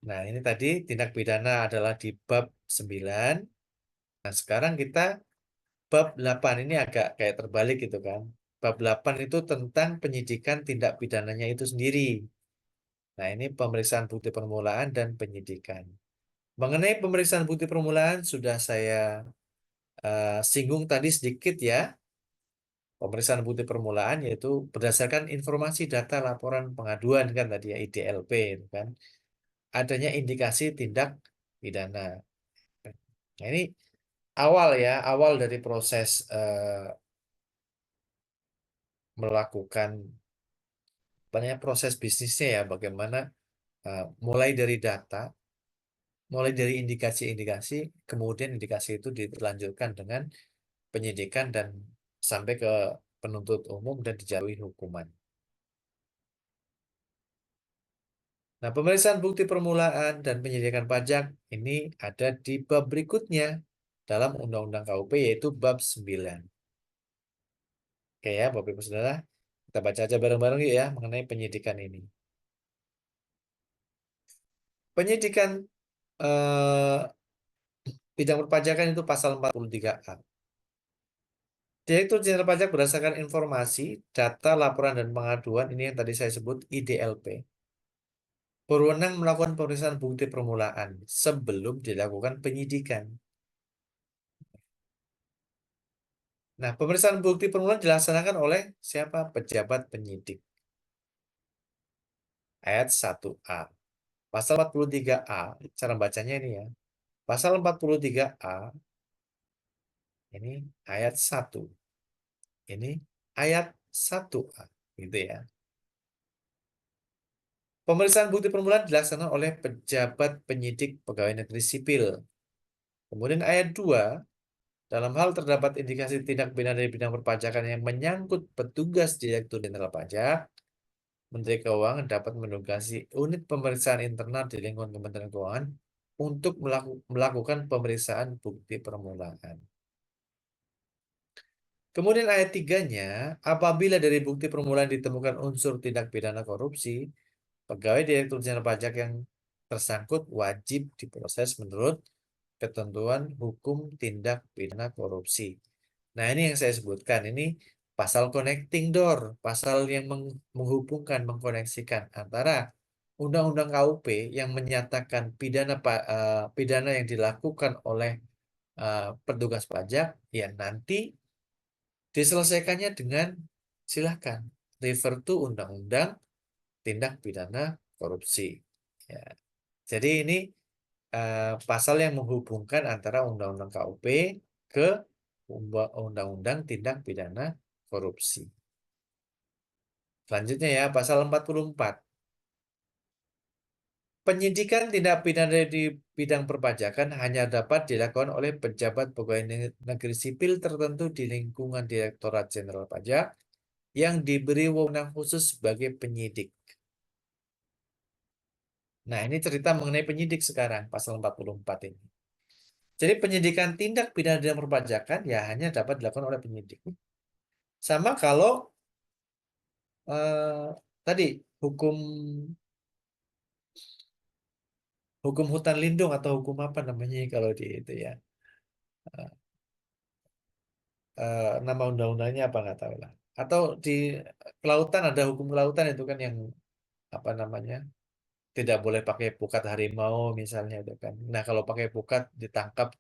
Nah, ini tadi tindak pidana adalah di bab 9. Nah, sekarang kita bab 8 ini agak kayak terbalik gitu kan. Bab 8 itu tentang penyidikan tindak pidananya itu sendiri. Nah, ini pemeriksaan bukti permulaan dan penyidikan. Mengenai pemeriksaan bukti permulaan sudah saya singgung tadi sedikit ya. Pemeriksaan bukti permulaan yaitu berdasarkan informasi data laporan pengaduan kan tadi ya IDLP itu kan. Adanya indikasi tindak pidana. Nah, ini awal ya, awal dari proses melakukan banyak proses bisnisnya ya, bagaimana mulai dari data, mulai dari indikasi-indikasi, kemudian indikasi itu dilanjutkan dengan penyidikan dan sampai ke penuntut umum dan dijatuhi hukuman. Nah, pemeriksaan bukti permulaan dan penyidikan pajak ini ada di bab berikutnya dalam Undang-Undang KUP yaitu bab 9. Oke ya, Bapak Ibu Saudara, kita baca aja bareng-bareng yuk ya mengenai penyidikan ini. Penyidikan eh, bidang perpajakan itu pasal 43A. Direktur Jenderal Pajak berdasarkan informasi, data, laporan, dan pengaduan, ini yang tadi saya sebut IDLP, berwenang melakukan pemeriksaan bukti permulaan sebelum dilakukan penyidikan. Nah, pemeriksaan bukti permulaan dilaksanakan oleh siapa? Pejabat penyidik. Ayat 1A. Pasal 43A, cara bacanya ini ya. Pasal 43A, ini ayat 1. Ini ayat 1A. Gitu ya. Pemeriksaan bukti permulaan dilaksanakan oleh pejabat penyidik pegawai negeri sipil. Kemudian ayat 2, dalam hal terdapat indikasi tindak pidana dari bidang perpajakan yang menyangkut petugas Direktur Jenderal Pajak, Menteri Keuangan dapat menugasi unit pemeriksaan internal di lingkungan Kementerian Keuangan untuk melakukan pemeriksaan bukti permulaan. Kemudian ayat 3-nya, apabila dari bukti permulaan ditemukan unsur tindak pidana korupsi, pegawai Direktur Jenderal Pajak yang tersangkut wajib diproses menurut ketentuan hukum tindak pidana korupsi. Nah, ini yang saya sebutkan. Ini pasal connecting door, pasal yang menghubungkan, mengkoneksikan antara Undang-Undang KUP yang menyatakan pidana yang dilakukan oleh petugas pajak, ya nanti diselesaikannya dengan silakan refer to Undang-Undang Tindak Pidana Korupsi. Ya. Jadi ini pasal yang menghubungkan antara Undang-Undang KUP ke Undang-Undang Tindak Pidana Korupsi. Selanjutnya ya, pasal 44. Penyidikan tindak pidana di bidang perpajakan hanya dapat dilakukan oleh pejabat pegawai negeri sipil tertentu di lingkungan Direktorat Jenderal Pajak yang diberi wewenang khusus sebagai penyidik. Nah, ini cerita mengenai penyidik sekarang, pasal 44 ini. Jadi penyidikan tindak pidana dalam perpajakan ya hanya dapat dilakukan oleh penyidik. Sama kalau tadi hukum hukum hutan lindung atau hukum apa namanya kalau di itu ya. Nama undang-undangnya apa nggak tahu lah. Atau di kelautan ada hukum kelautan itu kan yang apa namanya tidak boleh pakai pukat harimau misalnya itu kan. Nah kalau pakai pukat ditangkap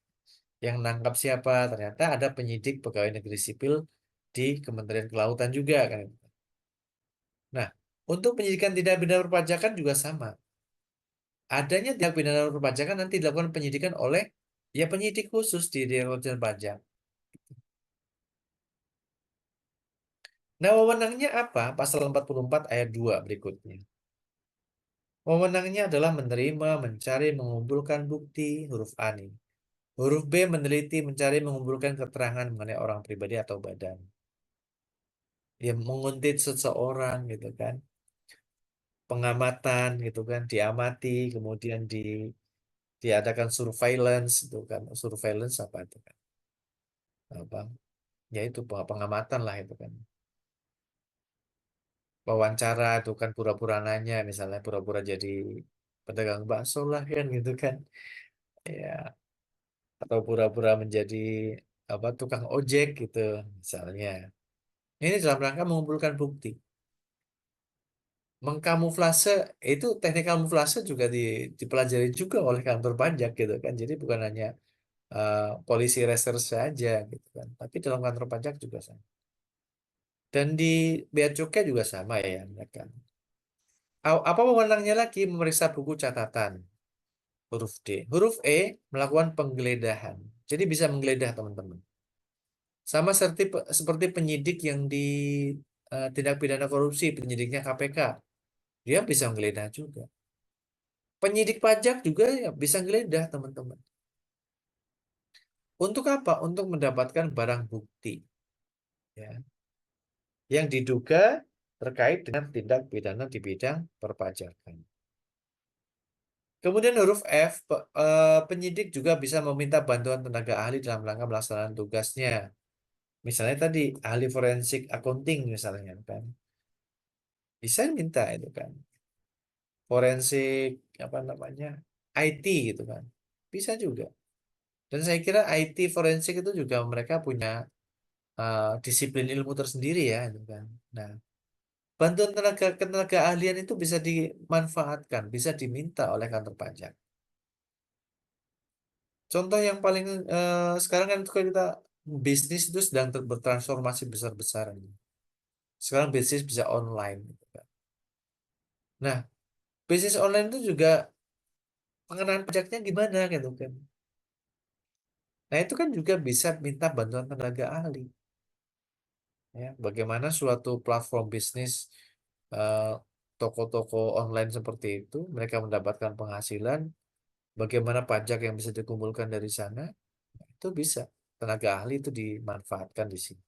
yang nangkap siapa? Ternyata ada penyidik pegawai negeri sipil di Kementerian Kelautan juga kan. Nah untuk penyidikan tindak pidana perpajakan juga sama. Adanya tindak pidana perpajakan nanti dilakukan penyidikan oleh ya penyidik khusus di Direktorat Pajak. Nah, wewenangnya apa? Pasal 44 ayat 2 berikutnya. Wewenangnya adalah menerima, mencari, mengumpulkan bukti, huruf A nih. Huruf B, meneliti, mencari, mengumpulkan keterangan mengenai orang pribadi atau badan. Ya, menguntit seseorang gitu kan. Pengamatan gitu kan, diamati, kemudian diadakan surveillance itu kan. Surveillance apa itu kan? Apa? Ya itu pengamatan lah itu kan. Wawancara itu kan pura-pura nanya, misalnya pura-pura jadi pedagang bakso lah kan gitu kan. Ya, atau pura-pura menjadi apa tukang ojek gitu misalnya. Ini dalam rangka mengumpulkan bukti. Mengkamuflase itu teknik kamuflase juga dipelajari juga oleh kantor pajak gitu kan. Jadi bukan hanya polisi reserse saja gitu kan, tapi dalam kantor pajak juga sama. Dan di bea cukai juga sama ya mereka. Apa wewenangnya lagi memeriksa buku catatan huruf D. Huruf E melakukan penggeledahan. Jadi bisa menggeledah teman-teman. Sama seperti penyidik yang di tindak pidana korupsi, penyidiknya KPK. Dia bisa menggeledah juga. Penyidik pajak juga ya bisa menggeledah, teman-teman. Untuk apa? Untuk mendapatkan barang bukti ya, yang diduga terkait dengan tindak pidana di bidang perpajakan. Kemudian huruf F, penyidik juga bisa meminta bantuan tenaga ahli dalam rangka melaksanakan tugasnya. Misalnya tadi ahli forensik accounting misalnya kan. Bisa minta itu kan. Forensik apa namanya IT gitu kan bisa juga, dan saya kira IT forensik itu juga mereka punya disiplin ilmu tersendiri ya gitu kan. Nah bantuan tenaga ahlian itu bisa dimanfaatkan, bisa diminta oleh kantor pajak. Contoh yang paling sekarang kan itu kita bisnis itu sedang bertransformasi besar-besaran. Sekarang bisnis bisa online gitu kan. Nah bisnis online itu juga pengenaan pajaknya gimana gitu kan. Nah, itu kan juga bisa minta bantuan tenaga ahli. Ya, bagaimana suatu platform bisnis eh, toko-toko online seperti itu, mereka mendapatkan penghasilan, bagaimana pajak yang bisa dikumpulkan dari sana, itu bisa. Tenaga ahli itu dimanfaatkan di sini.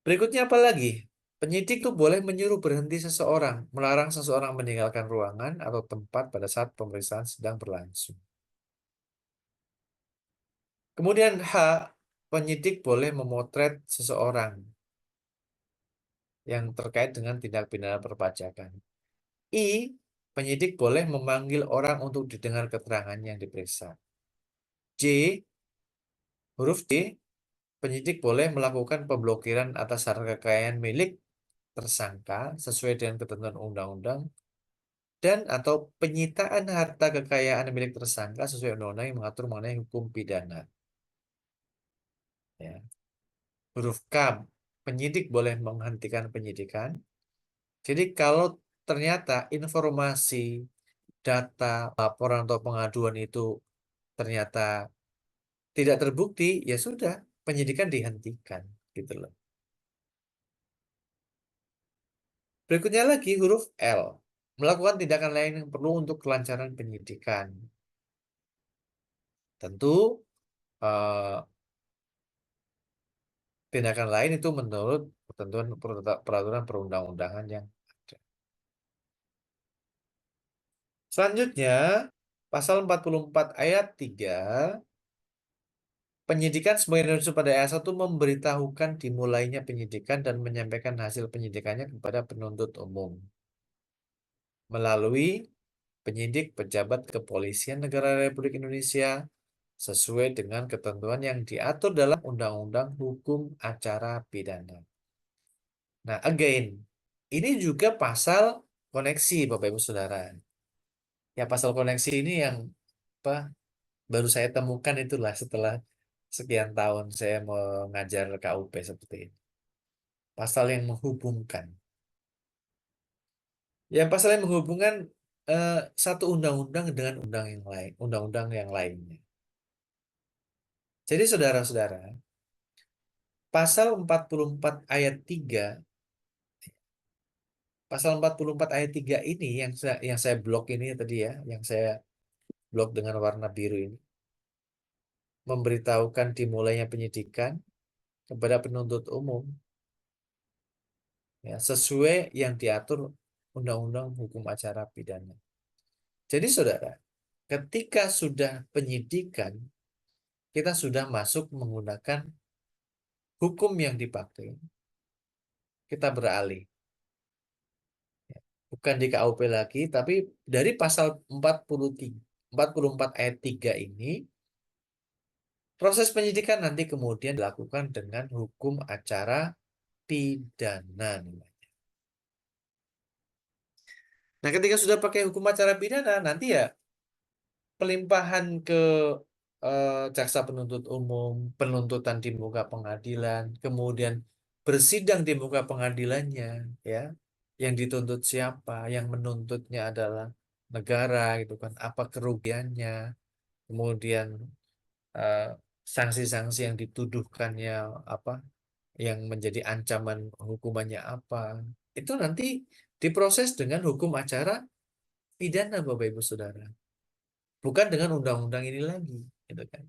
Berikutnya apa lagi? Penyidik tuh boleh menyuruh berhenti seseorang, melarang seseorang meninggalkan ruangan atau tempat pada saat pemeriksaan sedang berlangsung. Kemudian H, penyidik boleh memotret seseorang yang terkait dengan tindak pidana perpajakan. I, penyidik boleh memanggil orang untuk didengar keterangan yang diperiksa. J, huruf D, penyidik boleh melakukan pemblokiran atas harta kekayaan milik tersangka sesuai dengan ketentuan undang-undang dan atau penyitaan harta kekayaan milik tersangka sesuai undang-undang yang mengatur mengenai hukum pidana. Ya. Huruf K, penyidik boleh menghentikan penyidikan. Jadi kalau ternyata informasi data, laporan atau pengaduan itu ternyata tidak terbukti, ya sudah, penyidikan dihentikan, gitu loh. Berikutnya lagi huruf L. Melakukan tindakan lain yang perlu untuk kelancaran penyidikan. Tentu eh, tindakan lain itu menurut ketentuan peraturan perundang-undangan yang ada. Selanjutnya, pasal 44 ayat 3, penyidikan sebagai unsur pada ayat 1 memberitahukan dimulainya penyidikan dan menyampaikan hasil penyidikannya kepada penuntut umum melalui penyidik pejabat kepolisian negara Republik Indonesia sesuai dengan ketentuan yang diatur dalam Undang-Undang Hukum Acara Pidana. Nah, again, ini juga pasal koneksi, Bapak Ibu Saudara. Ya, pasal koneksi ini yang apa baru saya temukan itulah setelah sekian tahun saya mengajar KUP seperti ini. Pasal yang menghubungkan. Ya, pasal yang menghubungkan satu undang-undang dengan undang-undang yang lainnya. Jadi saudara-saudara, pasal 44 ayat 3, pasal 44 ayat 3 ini yang saya blok ini tadi ya, yang saya blok dengan warna biru ini, memberitahukan dimulainya penyidikan kepada penuntut umum ya, sesuai yang diatur Undang-Undang Hukum Acara Pidana. Jadi saudara, ketika sudah penyidikan, kita sudah masuk menggunakan hukum yang dipakai, kita beralih. Bukan di KUP lagi, tapi dari pasal 44 ayat 3 ini, proses penyidikan nanti kemudian dilakukan dengan hukum acara pidana. Nah, ketika sudah pakai hukum acara pidana, nanti ya pelimpahan ke jaksa penuntut umum, penuntutan di muka pengadilan, kemudian bersidang di muka pengadilannya, ya, yang dituntut siapa, yang menuntutnya adalah negara, gitu kan, apa kerugiannya, kemudian eh, sanksi-sanksi yang dituduhkannya apa, yang menjadi ancaman hukumannya apa, itu nanti diproses dengan hukum acara pidana, Bapak Ibu Saudara. Bukan dengan undang-undang ini lagi, gitu kan.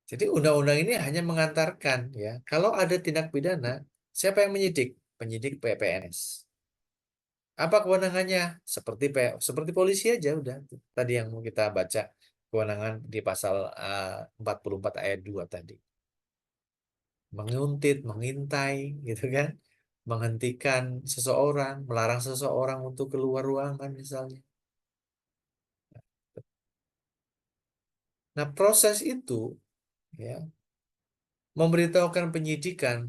Jadi undang-undang ini hanya mengantarkan ya, kalau ada tindak pidana, siapa yang menyidik? Penyidik PPNS. Apa kewenangannya? Seperti polisi aja udah. Tadi yang mau kita baca kewenangan di pasal 44 ayat 2 tadi. Menguntit, mengintai gitu kan. Menghentikan seseorang, melarang seseorang untuk keluar ruangan misalnya. Nah, proses itu ya memberitahukan penyidikan.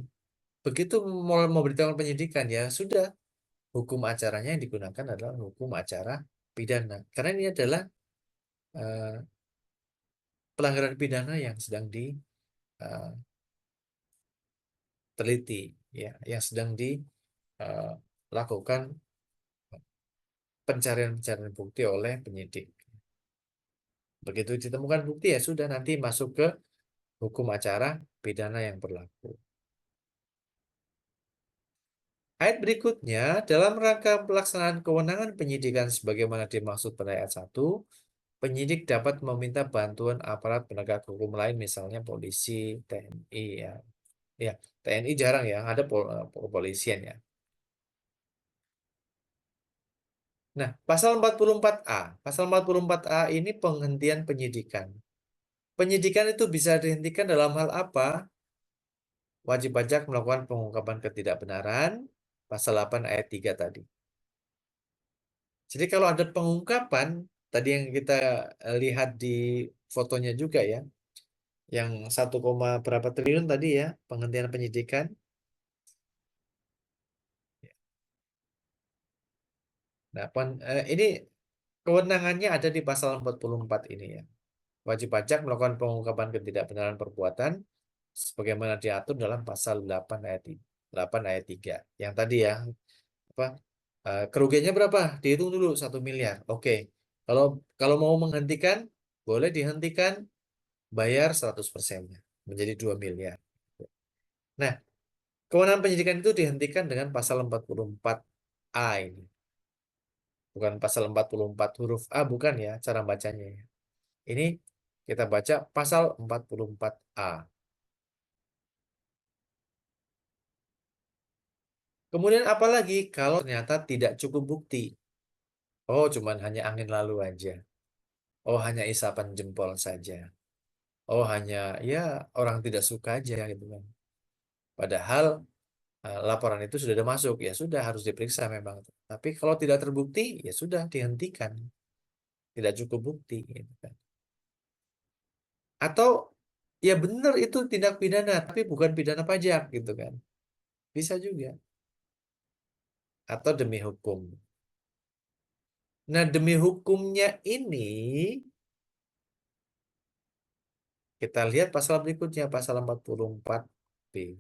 Begitu mulai memberitahukan penyidikan ya sudah, hukum acaranya yang digunakan adalah hukum acara pidana. Karena ini adalah eh, pelanggaran pidana yang sedang diteliti, ya, yang sedang dilakukan pencarian-pencarian bukti oleh penyidik. Begitu ditemukan bukti ya sudah, nanti masuk ke hukum acara pidana yang berlaku. Ayat berikutnya, dalam rangka pelaksanaan kewenangan penyidikan sebagaimana dimaksud pada ayat 1, penyidik dapat meminta bantuan aparat penegak hukum lain, misalnya polisi, TNI ya. Ya, TNI jarang ya, ada kepolisian ya. Nah, pasal 44A. Pasal 44A ini penghentian penyidikan. Penyidikan itu bisa dihentikan dalam hal apa? Wajib pajak melakukan pengungkapan ketidakbenaran, pasal 8 ayat 3 tadi. Jadi kalau ada pengungkapan, tadi yang kita lihat di fotonya juga ya, yang 1, berapa triliun tadi ya, penghentian penyidikan. Nah, ini kewenangannya ada di pasal 44 ini ya. Wajib pajak melakukan pengungkapan ketidakbenaran perbuatan sebagaimana diatur dalam pasal 8 ayat 3. Yang tadi ya, apa? Kerugiannya berapa? Dihitung dulu 1 miliar. Oke. Kalau kalau mau menghentikan, boleh dihentikan, bayar 100%-nya menjadi 2 miliar. Nah, kewenangan penyidikan itu dihentikan dengan pasal 44A ini. Bukan pasal 44 huruf A, bukan ya cara bacanya ya. Ini kita baca pasal 44A. Kemudian apalagi kalau ternyata tidak cukup bukti. Oh, cuman hanya angin lalu aja. Oh, hanya isapan jempol saja. Oh, hanya ya orang tidak suka aja gitu kan. Padahal laporan itu sudah ada masuk, ya sudah harus diperiksa memang. Tapi kalau tidak terbukti, ya sudah dihentikan. Tidak cukup bukti gitu kan. Atau ya benar itu tindak pidana, tapi bukan pidana pajak gitu kan. Bisa juga. Atau demi hukum. Nah, demi hukumnya ini kita lihat pasal berikutnya, pasal 44B.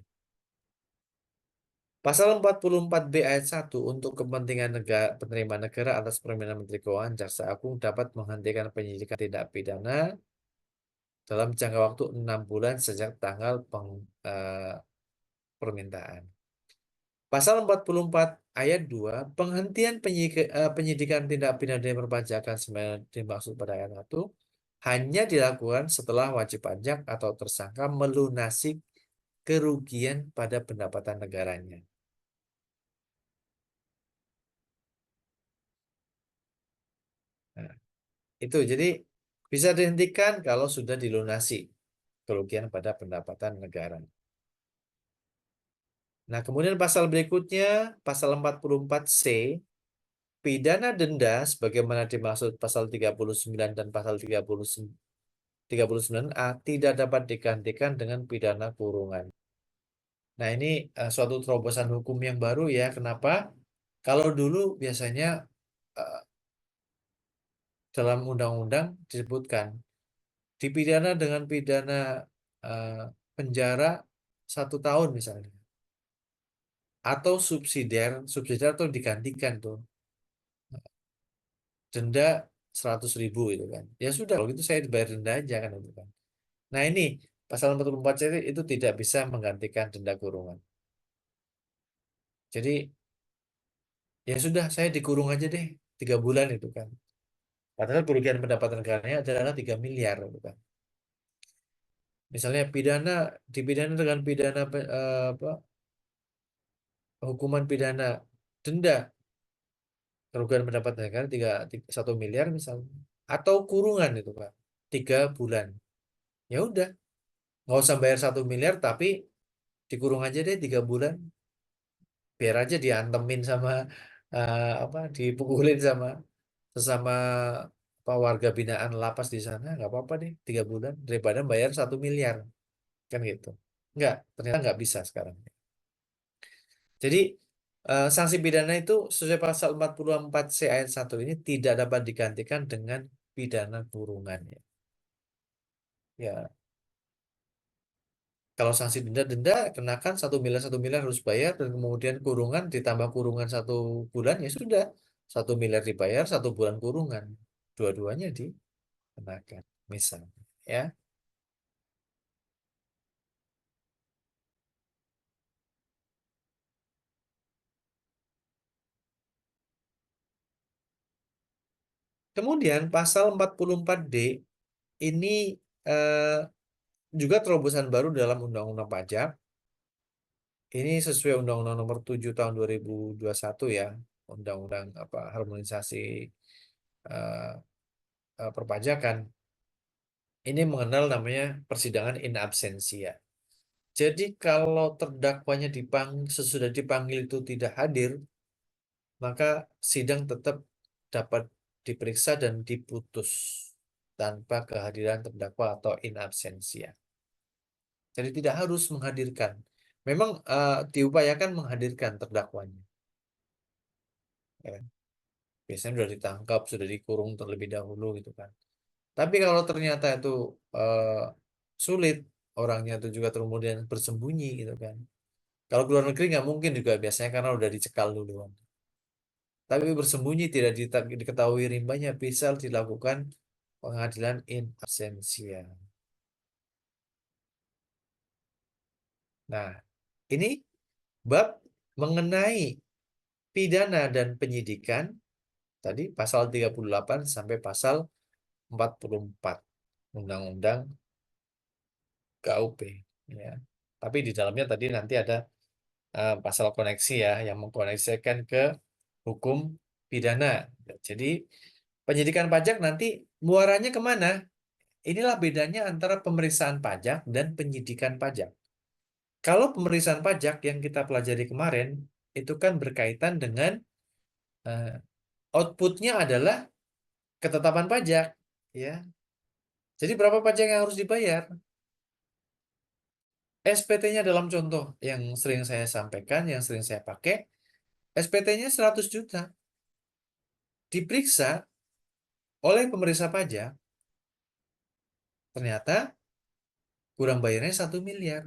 Pasal 44B ayat 1 untuk kepentingan negara, penerimaan negara atas permintaan Menteri Keuangan, Jaksa Agung dapat menghentikan penyidikan tindak pidana dalam jangka waktu 6 bulan sejak tanggal permintaan. Pasal 44 ayat 2, penghentian penyidikan tindak pidana perpajakan sebenarnya dimaksud pada ayat 1 hanya dilakukan setelah wajib pajak atau tersangka melunasi kerugian pada pendapatan negaranya. Nah, itu jadi bisa dihentikan kalau sudah dilunasi kerugian pada pendapatan negara. Nah, kemudian pasal berikutnya, pasal 44C, pidana denda sebagaimana dimaksud pasal 39 dan pasal 39A tidak dapat digantikan dengan pidana kurungan. Nah, ini suatu terobosan hukum yang baru ya. Kenapa? Kalau dulu biasanya eh, dalam undang-undang disebutkan dipidana dengan pidana eh, penjara 1 tahun misalnya, atau subsidiar atau digantikan tuh denda 100.000 itu kan. Ya sudah, kalau gitu saya dibayar denda aja kan itu kan. Nah, ini pasal 44 C itu tidak bisa menggantikan denda kurungan. Jadi ya sudah, saya dikurung aja deh 3 bulan itu kan. Padahal kerugian pendapatan negaranya adalah 3 miliar itu kan. Misalnya dipidana dengan pidana apa, hukuman pidana denda kerugian pendapatan negara 1 miliar misalnya, atau kurungan itu kan 3 bulan. Ya udah, nggak usah bayar 1 miliar, tapi dikurung aja deh 3 bulan, biar aja diantemin sama apa, dipukulin sama sesama apa, warga binaan lapas di sana, nggak apa-apa deh 3 bulan daripada bayar 1 miliar kan gitu. Ternyata nggak bisa sekarang. Jadi sanksi pidana itu sesuai pasal 44C ayat 1 ini tidak dapat digantikan dengan pidana kurungan ya. Ya, kalau sanksi denda kenakan 1 miliar harus bayar, dan kemudian kurungan ditambah kurungan 1 bulan, ya sudah 1 miliar dibayar, 1 bulan kurungan, dua-duanya dikenakan misalnya ya. Kemudian pasal 44D ini eh, juga terobosan baru dalam Undang-Undang Pajak. Ini sesuai Undang-Undang Nomor 7 Tahun 2021 ya, Undang-Undang apa, harmonisasi eh, perpajakan. Ini mengenal namanya persidangan in absentia. Jadi kalau terdakwanya sesudah dipanggil itu tidak hadir, maka sidang tetap dapat diperiksa dan diputus tanpa kehadiran terdakwa atau in absentia. Jadi tidak harus menghadirkan. Memang diupayakan menghadirkan terdakwanya. Ya. Biasanya sudah ditangkap, sudah dikurung terlebih dahulu gitu kan. Tapi kalau ternyata itu sulit, orangnya itu juga kemudian bersembunyi gitu kan. Kalau ke luar negeri nggak mungkin juga biasanya karena udah dicekal duluan. tapi bersembunyi tidak diketahui rimbanya, bisa dilakukan pengadilan in absentia. Nah, ini bab mengenai pidana dan penyidikan tadi pasal 38 sampai pasal 44 Undang-Undang KUP ya. Tapi di dalamnya tadi nanti ada pasal koneksi ya yang mengkoneksikan ke hukum pidana. Jadi penyidikan pajak nanti muaranya kemana? Inilah bedanya antara pemeriksaan pajak dan penyidikan pajak. Kalau pemeriksaan pajak yang kita pelajari kemarin itu kan berkaitan dengan eh, outputnya adalah ketetapan pajak, ya. Jadi berapa pajak yang harus dibayar? SPT-nya dalam contoh yang sering saya sampaikan, yang sering saya pakai, SPT-nya 100 juta. Diperiksa oleh pemeriksa pajak, ternyata kurang bayarnya 1 miliar.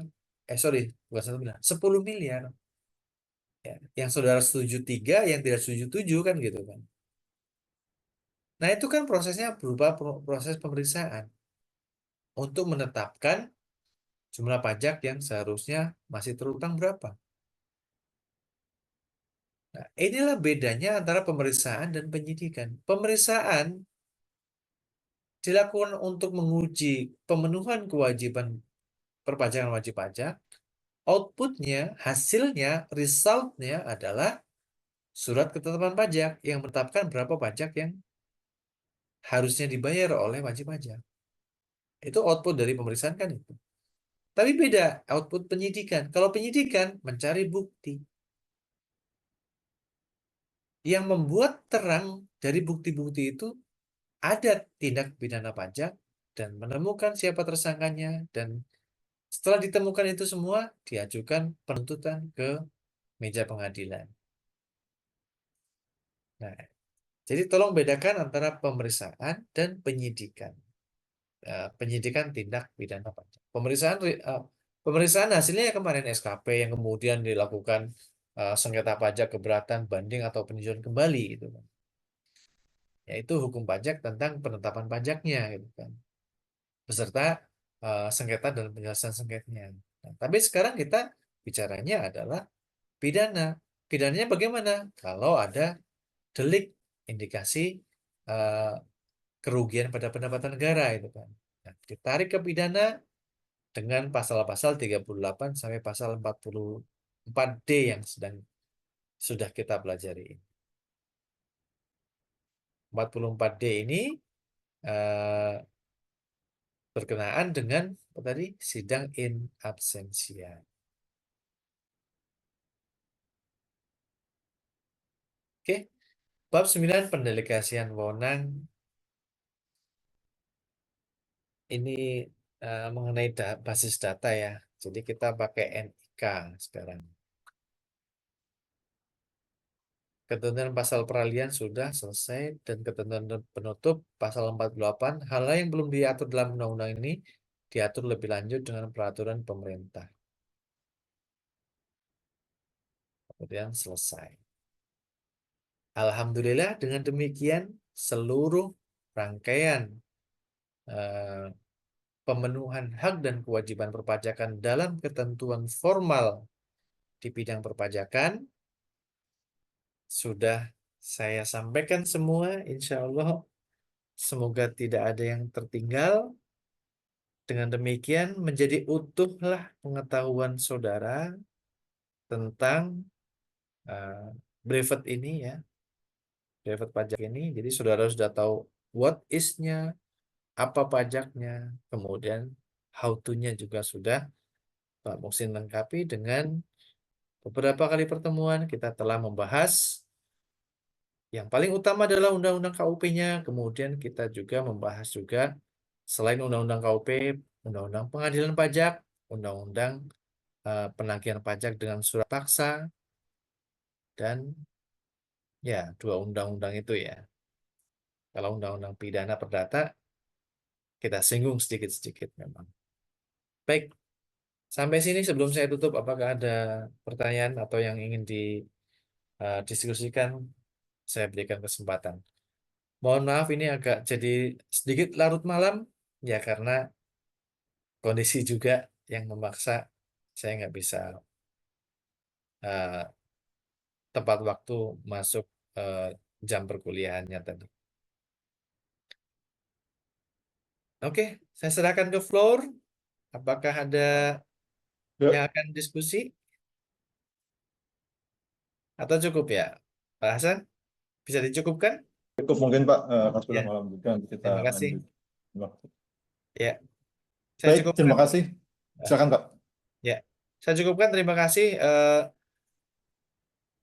Sorry, bukan 1 miliar, 10 miliar. Ya, yang saudara setuju 3, yang tidak setuju 7 kan gitu kan. Nah itu kan prosesnya berupa proses pemeriksaan untuk menetapkan jumlah pajak yang seharusnya masih terutang berapa. Nah, inilah bedanya antara pemeriksaan dan penyidikan. Pemeriksaan dilakukan untuk menguji pemenuhan kewajiban perpajakan wajib pajak. Outputnya, hasilnya, resultnya adalah surat ketetapan pajak yang menetapkan berapa pajak yang harusnya dibayar oleh wajib pajak. Itu output dari pemeriksaan kan itu. Tapi beda output penyidikan. Kalau penyidikan mencari bukti. Yang membuat terang dari bukti-bukti itu ada tindak pidana pajak dan menemukan siapa tersangkanya, dan setelah ditemukan itu semua diajukan penuntutan ke meja pengadilan. Nah, jadi tolong bedakan antara pemeriksaan dan penyidikan. Penyidikan tindak pidana pajak. Pemeriksaan hasilnya kemarin SKP yang kemudian dilakukan sengketa pajak keberatan banding atau peninjauan kembali itu kan. Yaitu hukum pajak tentang penetapan pajaknya gitu kan. Beserta sengketa dan penyelesaian sengketanya. Nah, tapi sekarang kita bicaranya adalah pidana. Pidananya bagaimana? Kalau ada delik indikasi eh, kerugian pada pendapatan negara itu kan. Nah, ditarik ke pidana dengan pasal-pasal 38 sampai pasal 44D yang sudah kita pelajari. 44D ini eh, berkenaan dengan apa tadi? Sidang in absentia. Oke. Bab 9 pendelegasian wewenang ini mengenai basis data ya. Jadi kita pakai NIK sekarang. Ketentuan pasal peralihan sudah selesai dan ketentuan penutup pasal 48. Hal lain yang belum diatur dalam undang-undang ini diatur lebih lanjut dengan peraturan pemerintah. Kemudian selesai. Alhamdulillah dengan demikian seluruh rangkaian eh, pemenuhan hak dan kewajiban perpajakan dalam ketentuan formal di bidang perpajakan sudah saya sampaikan semua. Insya Allah semoga tidak ada yang tertinggal. Dengan demikian menjadi utuhlah pengetahuan saudara tentang uh, brevet ini ya, brevet pajak ini. Jadi saudara sudah tahu what is-nya, apa pajaknya, kemudian how to-nya juga sudah Pak Muksin lengkapi. Dengan beberapa kali pertemuan kita telah membahas yang paling utama adalah undang-undang KUP-nya, kemudian kita juga membahas juga selain undang-undang KUP, undang-undang pengadilan pajak, undang-undang penagihan pajak dengan surat paksa, dan ya dua undang-undang itu ya. Kalau undang-undang pidana perdata kita singgung sedikit-sedikit memang. Baik, sampai sini sebelum saya tutup, apakah ada pertanyaan atau yang ingin didiskusikan saya berikan kesempatan. Mohon maaf ini agak jadi sedikit larut malam, ya karena kondisi juga yang memaksa saya nggak bisa eh, tepat waktu masuk eh, jam perkuliahannya tadi. Oke, saya serahkan ke floor. Apakah ada Ya, yang akan diskusi atau cukup ya, Pak Hasan? Bisa dicukupkan? cukup mungkin Pak, karena sudah Ya, malam juga nanti kita terima kasih. lanjut waktu. Ya, saya Baik, cukupkan. terima kasih. Silakan Pak. Ya, saya cukupkan. Terima kasih.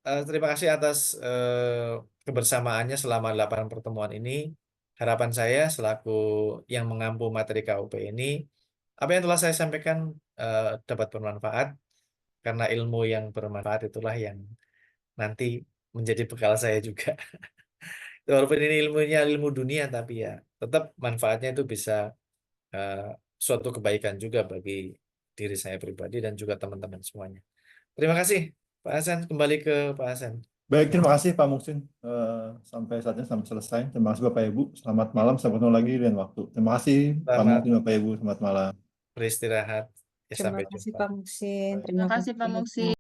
Terima kasih atas kebersamaannya selama 8 pertemuan ini. Harapan saya selaku yang mengampu materi KUP ini, apa yang telah saya sampaikan dapat bermanfaat, karena ilmu yang bermanfaat itulah yang nanti menjadi bekal saya juga. Walaupun ini ilmunya ilmu dunia, tapi ya tetap manfaatnya itu bisa eh, suatu kebaikan juga bagi diri saya pribadi dan juga teman-teman semuanya. Terima kasih, Pak Hasan. Kembali ke Pak Hasan. Baik, terima kasih Pak Muksin. Sampai saatnya sampai selesai. Terima kasih Bapak Ibu. Selamat malam, sampai ketemu lagi di lain waktu. Terima kasih Pak Selamat Muksin, Bapak Ibu. Selamat malam. beristirahat. Ya, Terima sampai kasih jumpa. Pak Muksin. Baik. Terima Terima kasih Pak kasih. Muksi.